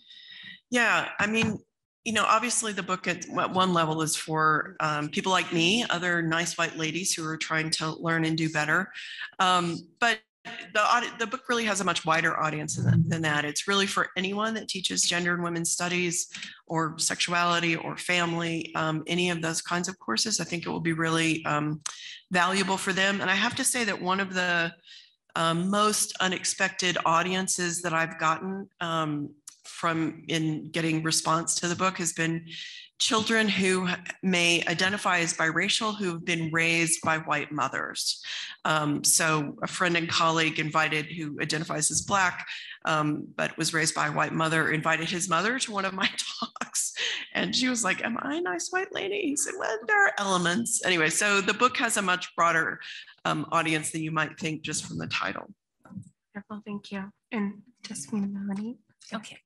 Yeah, I mean, you know, obviously the book at one level is for people like me, other nice white ladies who are trying to learn and do better. But the book really has a much wider audience than that. It's really for anyone that teaches gender and women's studies or sexuality or family, any of those kinds of courses. I think it will be really valuable for them. And I have to say that one of the most unexpected audiences that I've gotten from in getting response to the book has been children who may identify as biracial who've been raised by white mothers. So a friend and colleague who identifies as Black, but was raised by a white mother, invited his mother to one of my talks. And she was like, am I a nice white lady? He said, well, there are elements. Anyway, so the book has a much broader audience than you might think just from the title. Wonderful, thank you. And Josephine, Melanie. Okay.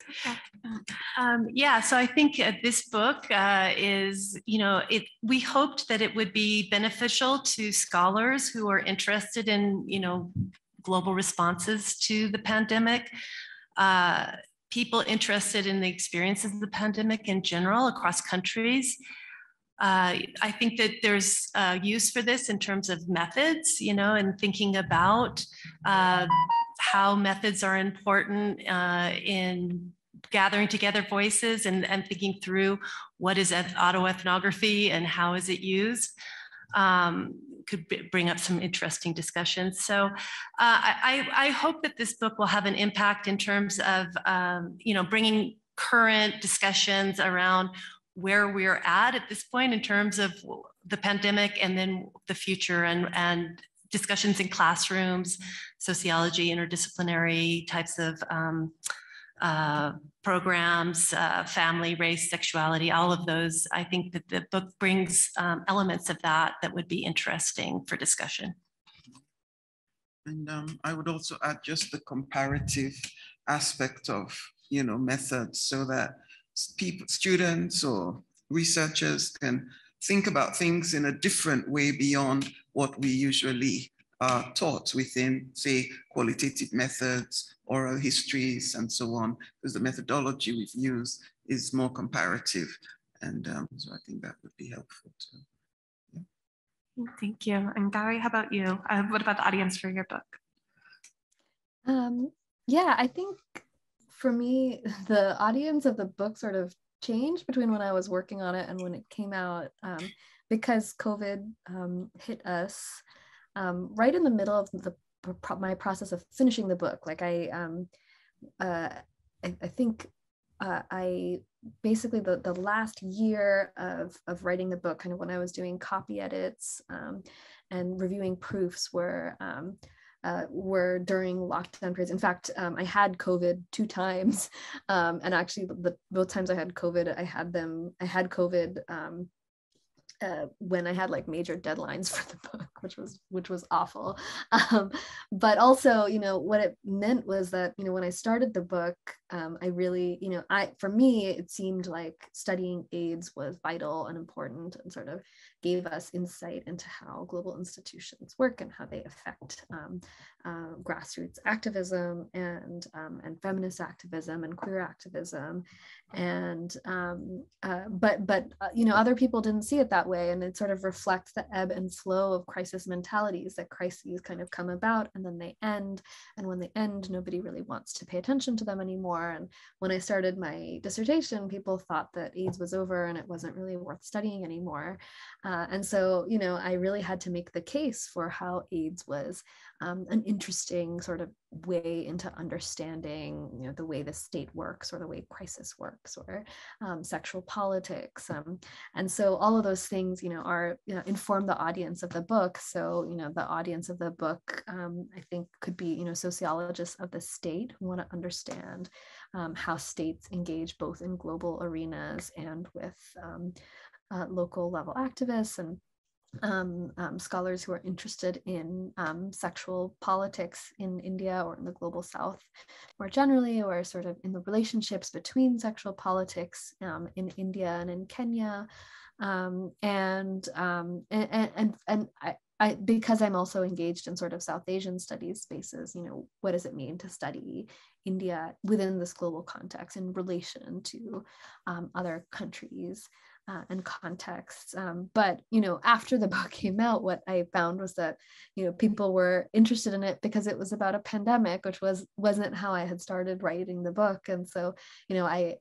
Yeah, so I think this book is, you know, we hoped that it would be beneficial to scholars who are interested in, you know, global responses to the pandemic, people interested in the experiences of the pandemic in general across countries. I think that there's use for this in terms of methods, you know, and thinking about how methods are important in gathering together voices and thinking through what is autoethnography and how is it used. Could bring up some interesting discussions. So I hope that this book will have an impact in terms of, you know, bringing current discussions around where we're at this point in terms of the pandemic and then the future and discussions in classrooms, sociology, interdisciplinary types of programs, family, race, sexuality, all of those. I think that the book brings elements of that would be interesting for discussion. And I would also add just the comparative aspect of, you know, methods so that students or researchers can think about things in a different way beyond what we usually are taught within, say, qualitative methods, oral histories, and so on, because the methodology we've used is more comparative. And so I think that would be helpful too. Yeah. Thank you. And Gowri, how about you? What about the audience for your book? Yeah, I think for me, the audience of the book sort of changed between when I was working on it and when it came out, because COVID hit us right in the middle of my process of finishing the book. Like I think I basically the last year of writing the book, kind of when I was doing copy edits and reviewing proofs were during lockdown periods. In fact, I had COVID 2 times, and actually both times I had COVID, I had COVID when I had like major deadlines for the book, which was awful. But also, you know, what it meant was that, you know, when I started the book, I really, for me, it seemed like studying AIDS was vital and important and sort of gave us insight into how global institutions work and how they affect grassroots activism and feminist activism and queer activism. And but other people didn't see it that way, and it sort of reflects the ebb and flow of crisis mentalities, that crises kind of come about and then they end, and when they end, nobody really wants to pay attention to them anymore. And when I started my dissertation, people thought that AIDS was over and it wasn't really worth studying anymore. And so, I really had to make the case for how AIDS was an interesting sort of way into understanding, the way the state works, or the way crisis works, or sexual politics. And so all of those things, are inform the audience of the book. So, the audience of the book, I think, could be, sociologists of the state who want to understand how states engage both in global arenas and with local level activists, and scholars who are interested in sexual politics in India or in the global South more generally, or sort of in the relationships between sexual politics in India and in Kenya. And I, because I'm also engaged in sort of South Asian studies spaces, what does it mean to study India within this global context in relation to other countries and contexts. But, after the book came out, what I found was that, people were interested in it because it was about a pandemic, which wasn't how I had started writing the book. And so, I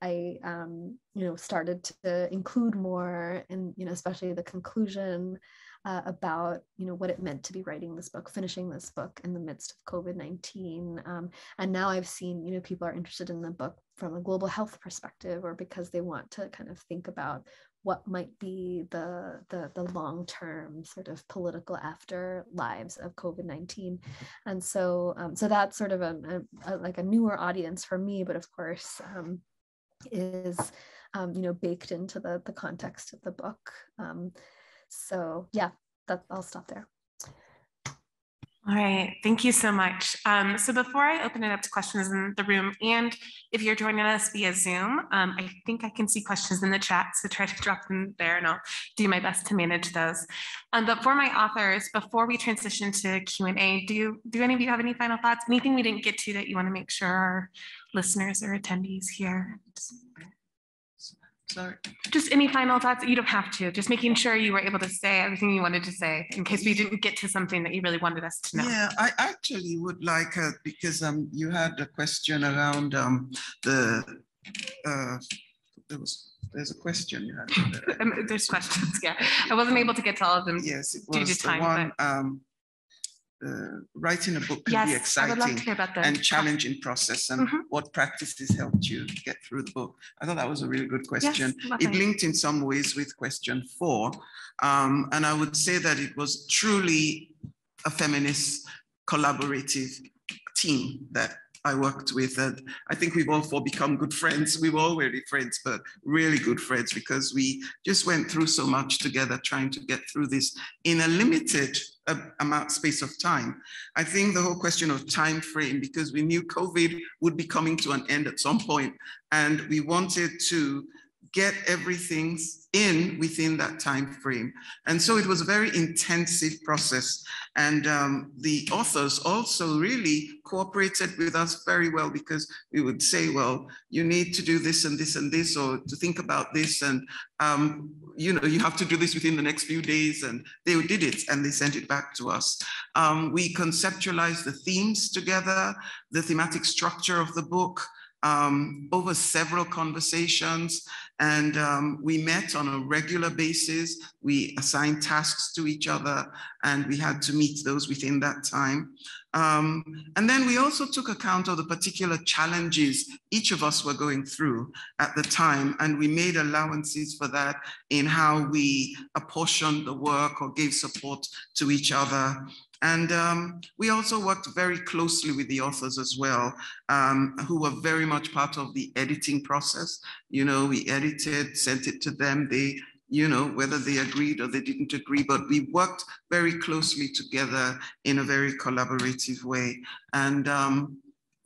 started to include more, and, especially the conclusion about, what it meant to be writing this book, finishing this book in the midst of COVID-19. And now I've seen, people are interested in the book from a global health perspective, or because they want to kind of think about what might be the long-term sort of political after lives of COVID-19. And so so that's sort of a newer audience for me, but of course is baked into the context of the book. So yeah, I'll stop there. All right, thank you so much. So before I open it up to questions in the room, and if you're joining us via Zoom, I think I can see questions in the chat, so try to drop them there and I'll do my best to manage those. But for my authors, before we transition to Q&A, do any of you have any final thoughts? Anything we didn't get to that you want to make sure our listeners or attendees hear? Sorry. Just any final thoughts? You don't have to. Just making sure you were able to say everything you wanted to say in case we didn't get to something that you really wanted us to know. Yeah, I actually would like, because you had a question around there's a question you had. There's questions, yeah. I wasn't able to get to all of them. Yes, it due was to time, the one, writing a book can be exciting and challenging process, and what practices helped you get through the book. I thought that was a really good question. Yes, it linked in some ways with question 4. And I would say that it was truly a feminist collaborative team that I worked with. And I think we've all 4 become good friends. We were already friends, but really good friends, because we just went through so much together trying to get through this in a limited space of time. I think the whole question of time frame, because we knew COVID would be coming to an end at some point, and we wanted to get everything in within that time frame. And so it was a very intensive process. And the authors also really cooperated with us very well, because we would say, well, you need to do this and this and this, or to think about this. And, you have to do this within the next few days. And they did it and they sent it back to us. We conceptualized the themes together, the thematic structure of the book, over several conversations, and we met on a regular basis. We assigned tasks to each other, and we had to meet those within that time. And then we also took account of the particular challenges each of us were going through at the time, and we made allowances for that in how we apportioned the work or gave support to each other. And we also worked very closely with the authors as well, who were very much part of the editing process. We edited, sent it to them. They, whether they agreed or they didn't agree, but we worked very closely together in a very collaborative way. And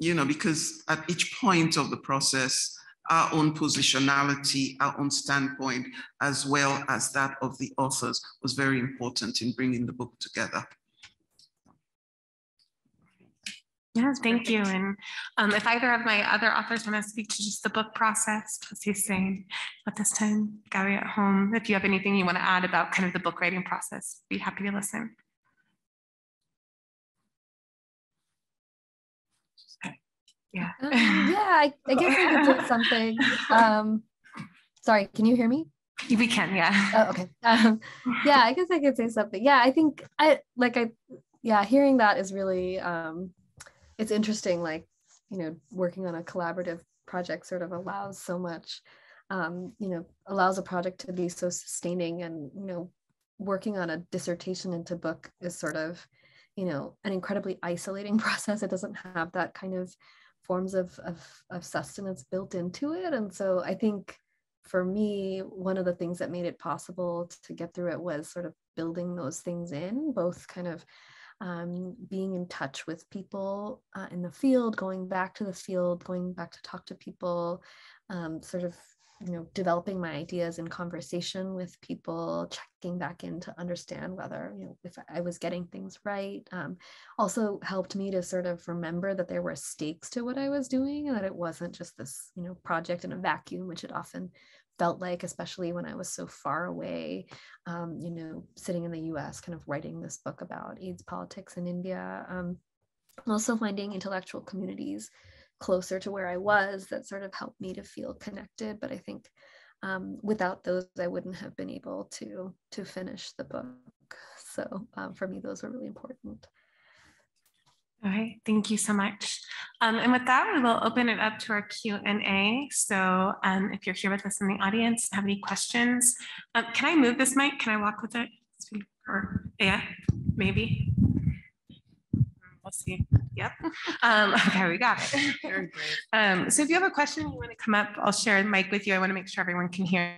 because at each point of the process, our own positionality, our own standpoint, as well as that of the authors, was very important in bringing the book together. Yes, thank you. And if either of my other authors want to speak to just the book process, as he's saying at this time, Gowri at home, if you have anything you want to add about kind of the book writing process, be happy to listen. Yeah. I guess I could say something. Sorry, can you hear me? We can, yeah. Oh, okay. Yeah, I guess I could say something. Yeah, I think hearing that is really, it's interesting, like, working on a collaborative project sort of allows so much, allows a project to be so sustaining, and, working on a dissertation into book is sort of, an incredibly isolating process. It doesn't have that kind of forms of sustenance built into it. And so I think for me, one of the things that made it possible to get through it was sort of building those things in, both kind of being in touch with people in the field, going back to the field, going back to talk to people, sort of, developing my ideas in conversation with people, checking back in to understand whether, if I was getting things right. Also helped me to sort of remember that there were stakes to what I was doing, and that it wasn't just this, project in a vacuum, which it often felt like, especially when I was so far away, sitting in the US, kind of writing this book about AIDS politics in India. Also finding intellectual communities closer to where I was that sort of helped me to feel connected. But I think without those, I wouldn't have been able to finish the book. So for me, those were really important. All right, thank you so much. And with that, we will open it up to our Q&A. So if you're here with us in the audience, have any questions? Can I move this mic? Can I walk with it? Or yeah, maybe. We'll see. Yep. Okay, we got it. Very brave. So if you have a question, you want to come up, I'll share the mic with you. I want to make sure everyone can hear.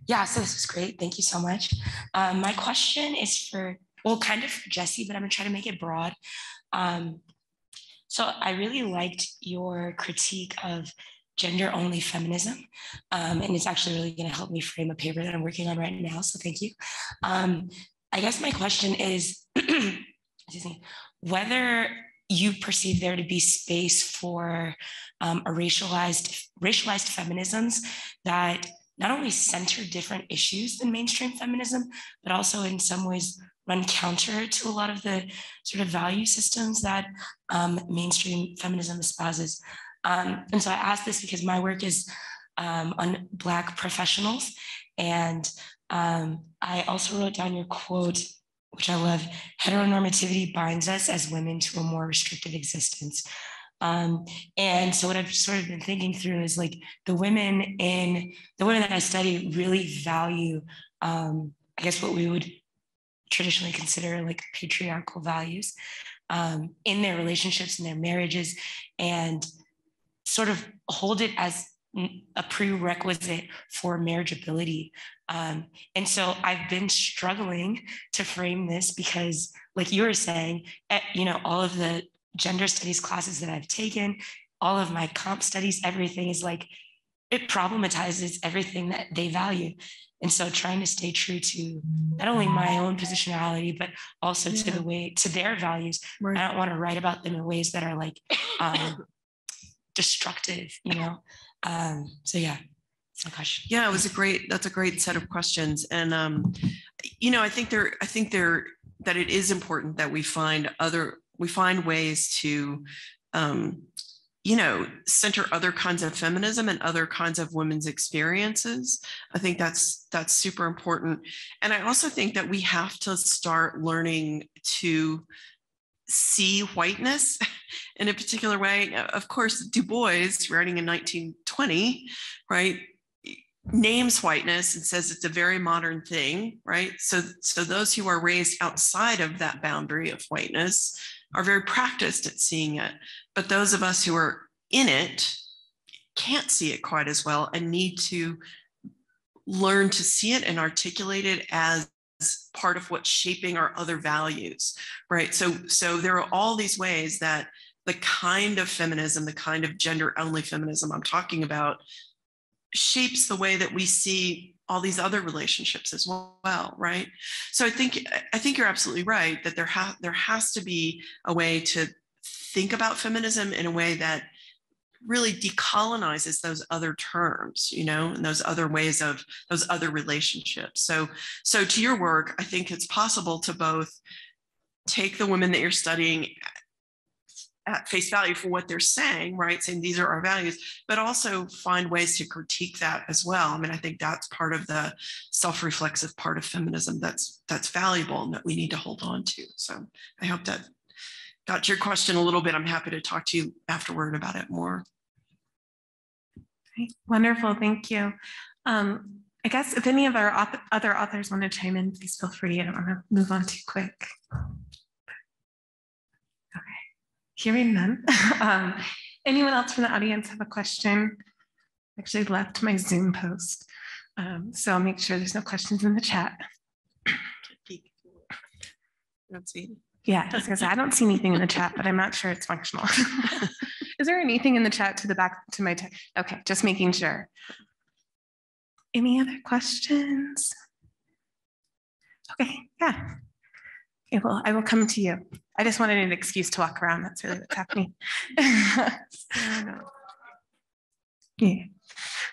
Yeah. So this is great. Thank you so much. My question is kind of for Jessie, but I'm gonna try to make it broad. So I really liked your critique of gender-only feminism, and it's actually really gonna help me frame a paper that I'm working on right now, so thank you. I guess my question is, excuse me, whether you perceive there to be space for a racialized feminisms that not only center different issues than mainstream feminism, but also in some ways run counter to a lot of the sort of value systems that mainstream feminism espouses. And so I ask this because my work is on Black professionals. And I also wrote down your quote, which I love: heteronormativity binds us as women to a more restrictive existence. And so what I've sort of been thinking through is like the women that I study really value, I guess what we would traditionally consider like patriarchal values in their relationships and their marriages, and sort of hold it as a prerequisite for marriageability. And so I've been struggling to frame this because, like you were saying, all of the gender studies classes that I've taken, all of my comp studies, everything is like, it problematizes everything that they value. And so trying to stay true to not only my own positionality, but also to their values. Right. I don't want to write about them in ways that are like destructive, So yeah, that's my question. Yeah, that's a great set of questions. And I think that it is important that we find ways to center other kinds of feminism and other kinds of women's experiences. I think that's super important. And I also think that we have to start learning to see whiteness in a particular way. Of course, Du Bois, writing in 1920, right, names whiteness and says it's a very modern thing, right? So those who are raised outside of that boundary of whiteness are very practiced at seeing it. But those of us who are in it can't see it quite as well and need to learn to see it and articulate it as part of what's shaping our other values, right? So there are all these ways that the kind of feminism, the kind of gender-only feminism I'm talking about shapes the way that we see all these other relationships as well, right? So I think you're absolutely right that there has to be a way to think about feminism in a way that really decolonizes those other terms, and those other ways of those other relationships. So to your work, I think it's possible to both take the women that you're studying at face value for what they're saying, right? Saying these are our values, but also find ways to critique that as well. I mean, I think that's part of the self-reflexive part of feminism that's valuable and that we need to hold on to. So I hope that got to your question a little bit. I'm happy to talk to you afterward about it more. Great. Wonderful, thank you. I guess if any of our other authors want to chime in, please feel free. I don't want to move on too quick. Hearing none. Anyone else from the audience have a question? I actually left my Zoom post, so I'll make sure there's no questions in the chat. Yeah, I was gonna say, I don't see anything in the chat, but I'm not sure it's functional. Is there anything in the chat to the back to my text? Okay, just making sure. Any other questions? Okay, yeah. Okay, well, I will come to you. I just wanted an excuse to walk around. That's really what's happening.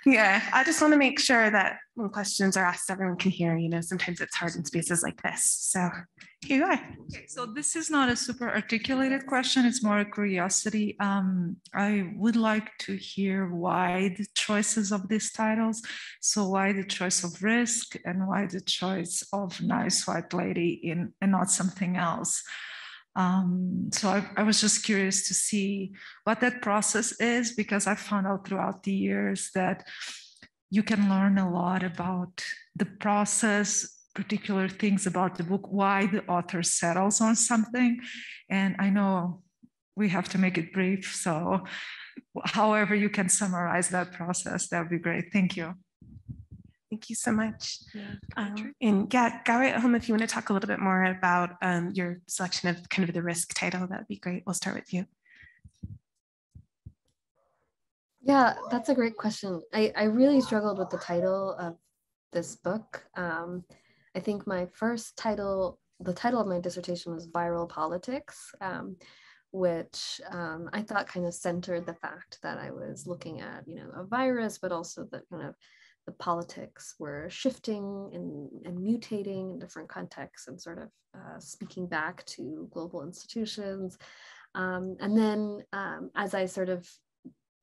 Yeah, I just want to make sure that when questions are asked, everyone can hear. Sometimes it's hard in spaces like this. So here you are. Okay, so this is not a super articulated question. It's more a curiosity. I would like to hear why the choices of these titles. So why the choice of risk and why the choice of nice white lady and not something else. So I was just curious to see what that process is, because I found out throughout the years that you can learn a lot about the process, particular things about the book, why the author settles on something. And I know we have to make it brief. So however you can summarize that process, that would be great. Thank you. Thank you so much. And yeah, Gowri at home, if you want to talk a little bit more about your selection of kind of the risk title, that'd be great. We'll start with you. Yeah, that's a great question. I really struggled with the title of this book. I think my first title, the title of my dissertation was Viral Politics, which I thought kind of centered the fact that I was looking at, a virus, but also the kind of the politics were shifting and mutating in different contexts and sort of speaking back to global institutions. And then as I sort of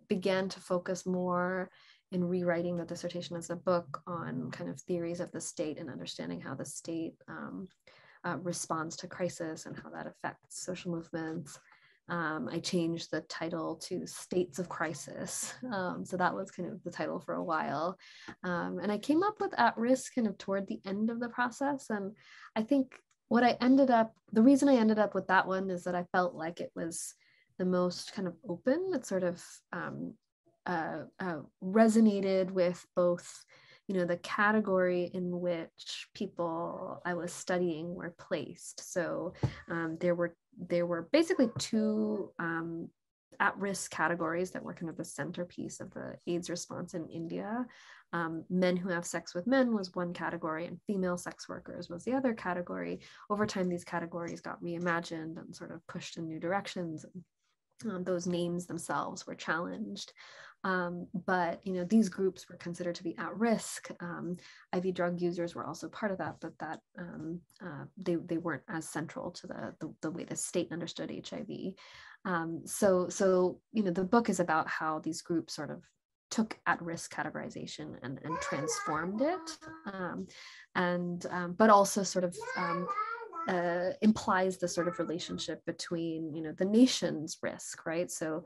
began to focus more in rewriting the dissertation as a book on kind of theories of the state and understanding how the state responds to crisis and how that affects social movements, I changed the title to States of Crisis. So that was kind of the title for a while. And I came up with At Risk kind of toward the end of the process. And I think the reason I ended up with that one is that I felt like it was the most kind of open. It sort of resonated with both, the category in which people I was studying were placed. So there were basically two at-risk categories that were kind of the centerpiece of the AIDS response in India. Men who have sex with men was one category, and female sex workers was the other category. Over time, these categories got reimagined and sort of pushed in new directions. Those names themselves were challenged. But these groups were considered to be at risk. IV drug users were also part of that, but they weren't as central to the way the state understood HIV. So the book is about how these groups sort of took at-risk categorization and transformed it, but also sort of implies the sort of relationship between the nation's risk, right? So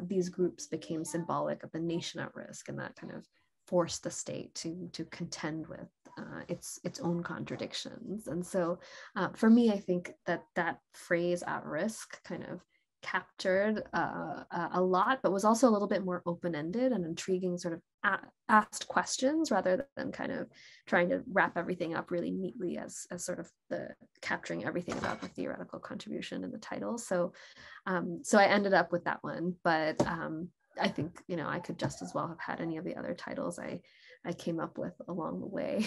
these groups became symbolic of the nation at risk, and that kind of forced the state to contend with its own contradictions. And so for me, I think that phrase at risk kind of captured a lot, but was also a little bit more open-ended and intriguing, sort of asked questions rather than kind of trying to wrap everything up really neatly as sort of the capturing everything about the theoretical contribution in the title. So so I ended up with that one, but I think, you know, I could just as well have had any of the other titles I came up with along the way.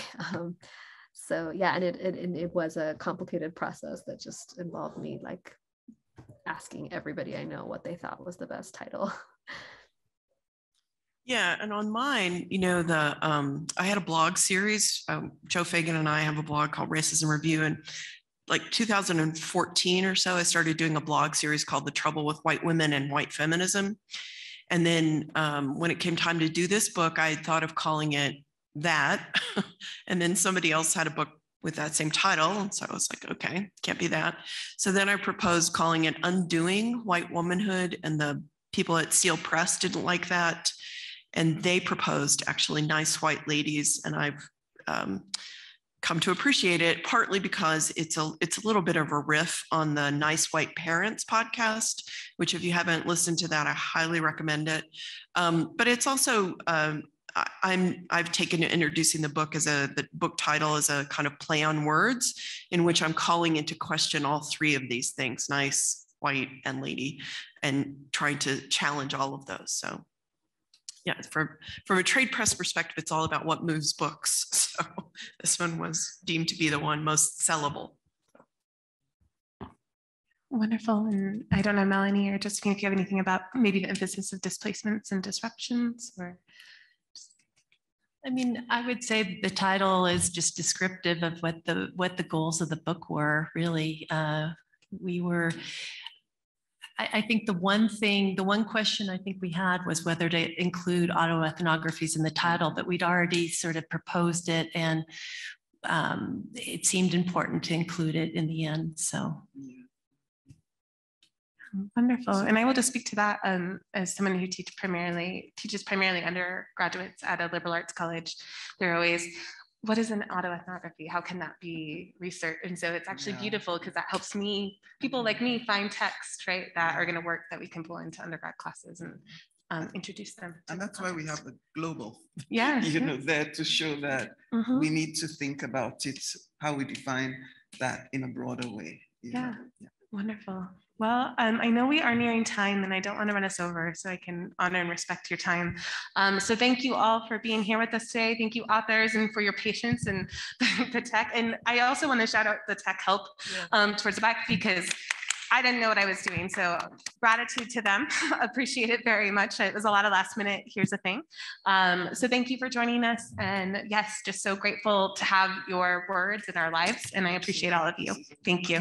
So yeah, and it was a complicated process that just involved me like asking everybody I know what they thought was the best title. Yeah, and on mine, you know, I had a blog series. Joe Fagan and I have a blog called Racism Review, and like 2014 or so, I started doing a blog series called The Trouble with White Women and White Feminism. And then when it came time to do this book, I thought of calling it that. And then somebody else had a book with that same title. And so I was like, okay, can't be that. So then I proposed calling it Undoing White Womanhood, and the people at Seal Press didn't like that. And they proposed actually Nice White Ladies. And I've come to appreciate it, partly because it's a little bit of a riff on the Nice White Parents podcast, which if you haven't listened to that, I highly recommend it. But it's also, I've taken to introducing the book as the book title as a kind of play on words, in which I'm calling into question all three of these things, nice, white, and lady, and trying to challenge all of those. So yeah, from a trade press perspective, it's all about what moves books. So this one was deemed to be the one most sellable. Wonderful. And I don't know, Melanie or Josephine, if you have anything about maybe the emphasis of displacements and disruptions, or. I mean, I would say the title is just descriptive of what the goals of the book were. Really, I think the one question I think we had was whether to include autoethnographies in the title, but we'd already sort of proposed it, and it seemed important to include it in the end. So. Wonderful. And I will just speak to that as someone who teaches primarily undergraduates at a liberal arts college. They're always, what is an autoethnography? How can that be research? And so it's actually beautiful because that helps people like me find texts, right, that are going to work that we can pull into undergrad classes and introduce them. And that's why we have the global, there to show that we need to think about it, how we define that in a broader way. Yeah. Wonderful. Well, I know we are nearing time and I don't want to run us over, so I can honor and respect your time. So thank you all for being here with us today. Thank you, authors, and for your patience and the tech. And I also want to shout out the tech help towards the back, because I didn't know what I was doing. So gratitude to them. Appreciate it very much. It was a lot of last minute, here's the thing. So thank you for joining us. And yes, just so grateful to have your words in our lives. And I appreciate all of you. Thank you.